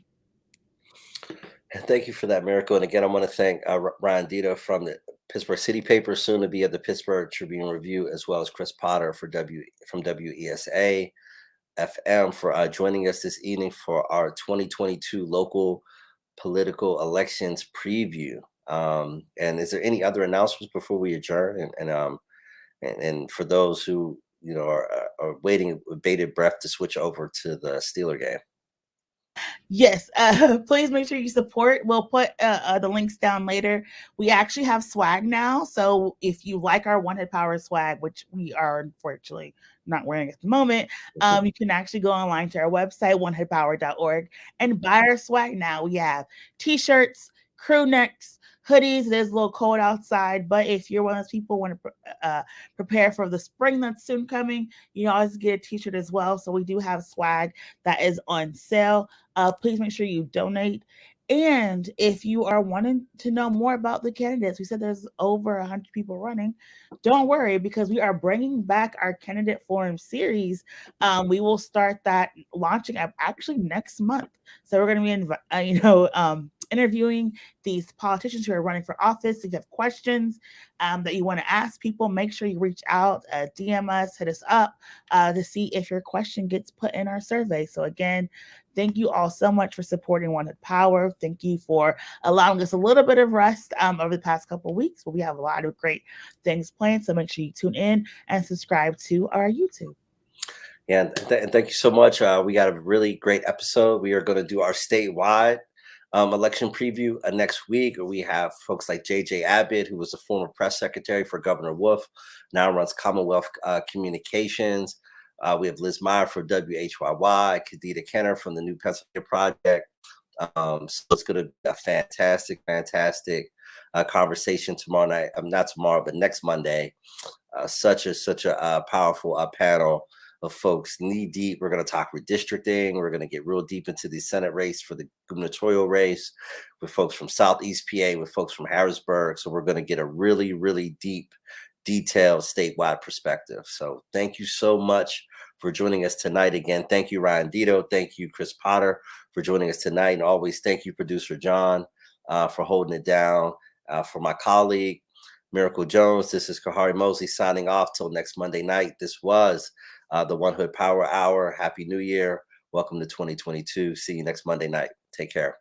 And thank you for that, Miracle. And again, I want to thank Ryan Deto from the Pittsburgh City Paper, soon to be at the Pittsburgh Tribune Review, as well as Chris Potter from WESA FM for joining us this evening for our 2022 local political elections preview. And is there any other announcements before we adjourn? And for those who are waiting with bated breath to switch over to the Steeler game. Yes, please make sure you support. We'll put the links down later. We actually have swag now. So if you like our One Head Power swag, which we are unfortunately not wearing at the moment, you can actually go online to our website, oneheadpower.org, and buy our swag now. We have t-shirts, crew necks, hoodies. There's a little cold outside, but if you're one of those people who want to prepare for the spring that's soon coming, you can always get a t-shirt as well. So we do have swag that is on sale. Please make sure you donate. And if you are wanting to know more about the candidates, we said there's over 100 people running. Don't worry, because we are bringing back our candidate forum series. We will start that launching up actually next month. So we're going to be, interviewing these politicians who are running for office. If you have questions that you want to ask people, make sure you reach out, DM us, hit us up to see if your question gets put in our survey. So again, thank you all so much for supporting One Head Power. Thank you for allowing us a little bit of rest over the past couple of weeks, but we have a lot of great things planned. So make sure you tune in and subscribe to our YouTube. Yeah, and thank you so much. We got a really great episode. We are going to do our statewide election preview next week. We have folks like J.J. Abbott, who was a former press secretary for Governor Wolf, now runs Commonwealth Communications. We have Liz Meyer for WHYY, Kadita Kenner from the New Pennsylvania Project. So it's going to be a fantastic conversation tomorrow night. Not tomorrow, but next Monday. Such a powerful panel of folks knee deep. We're going to talk redistricting. We're going to get real deep into the Senate race for the gubernatorial race with folks from Southeast PA, with folks from Harrisburg. So we're going to get a really, really deep, detailed statewide perspective. So thank you so much for joining us tonight. Again, thank you, Ryan Deto. Thank you, Chris Potter, for joining us tonight. And always thank you, producer John, for holding it down. For my colleague, Miracle Jones, this is Kahari Mosley signing off till next Monday night. This was the One Hood Power Hour. Happy New Year. Welcome to 2022. See you next Monday night. Take care.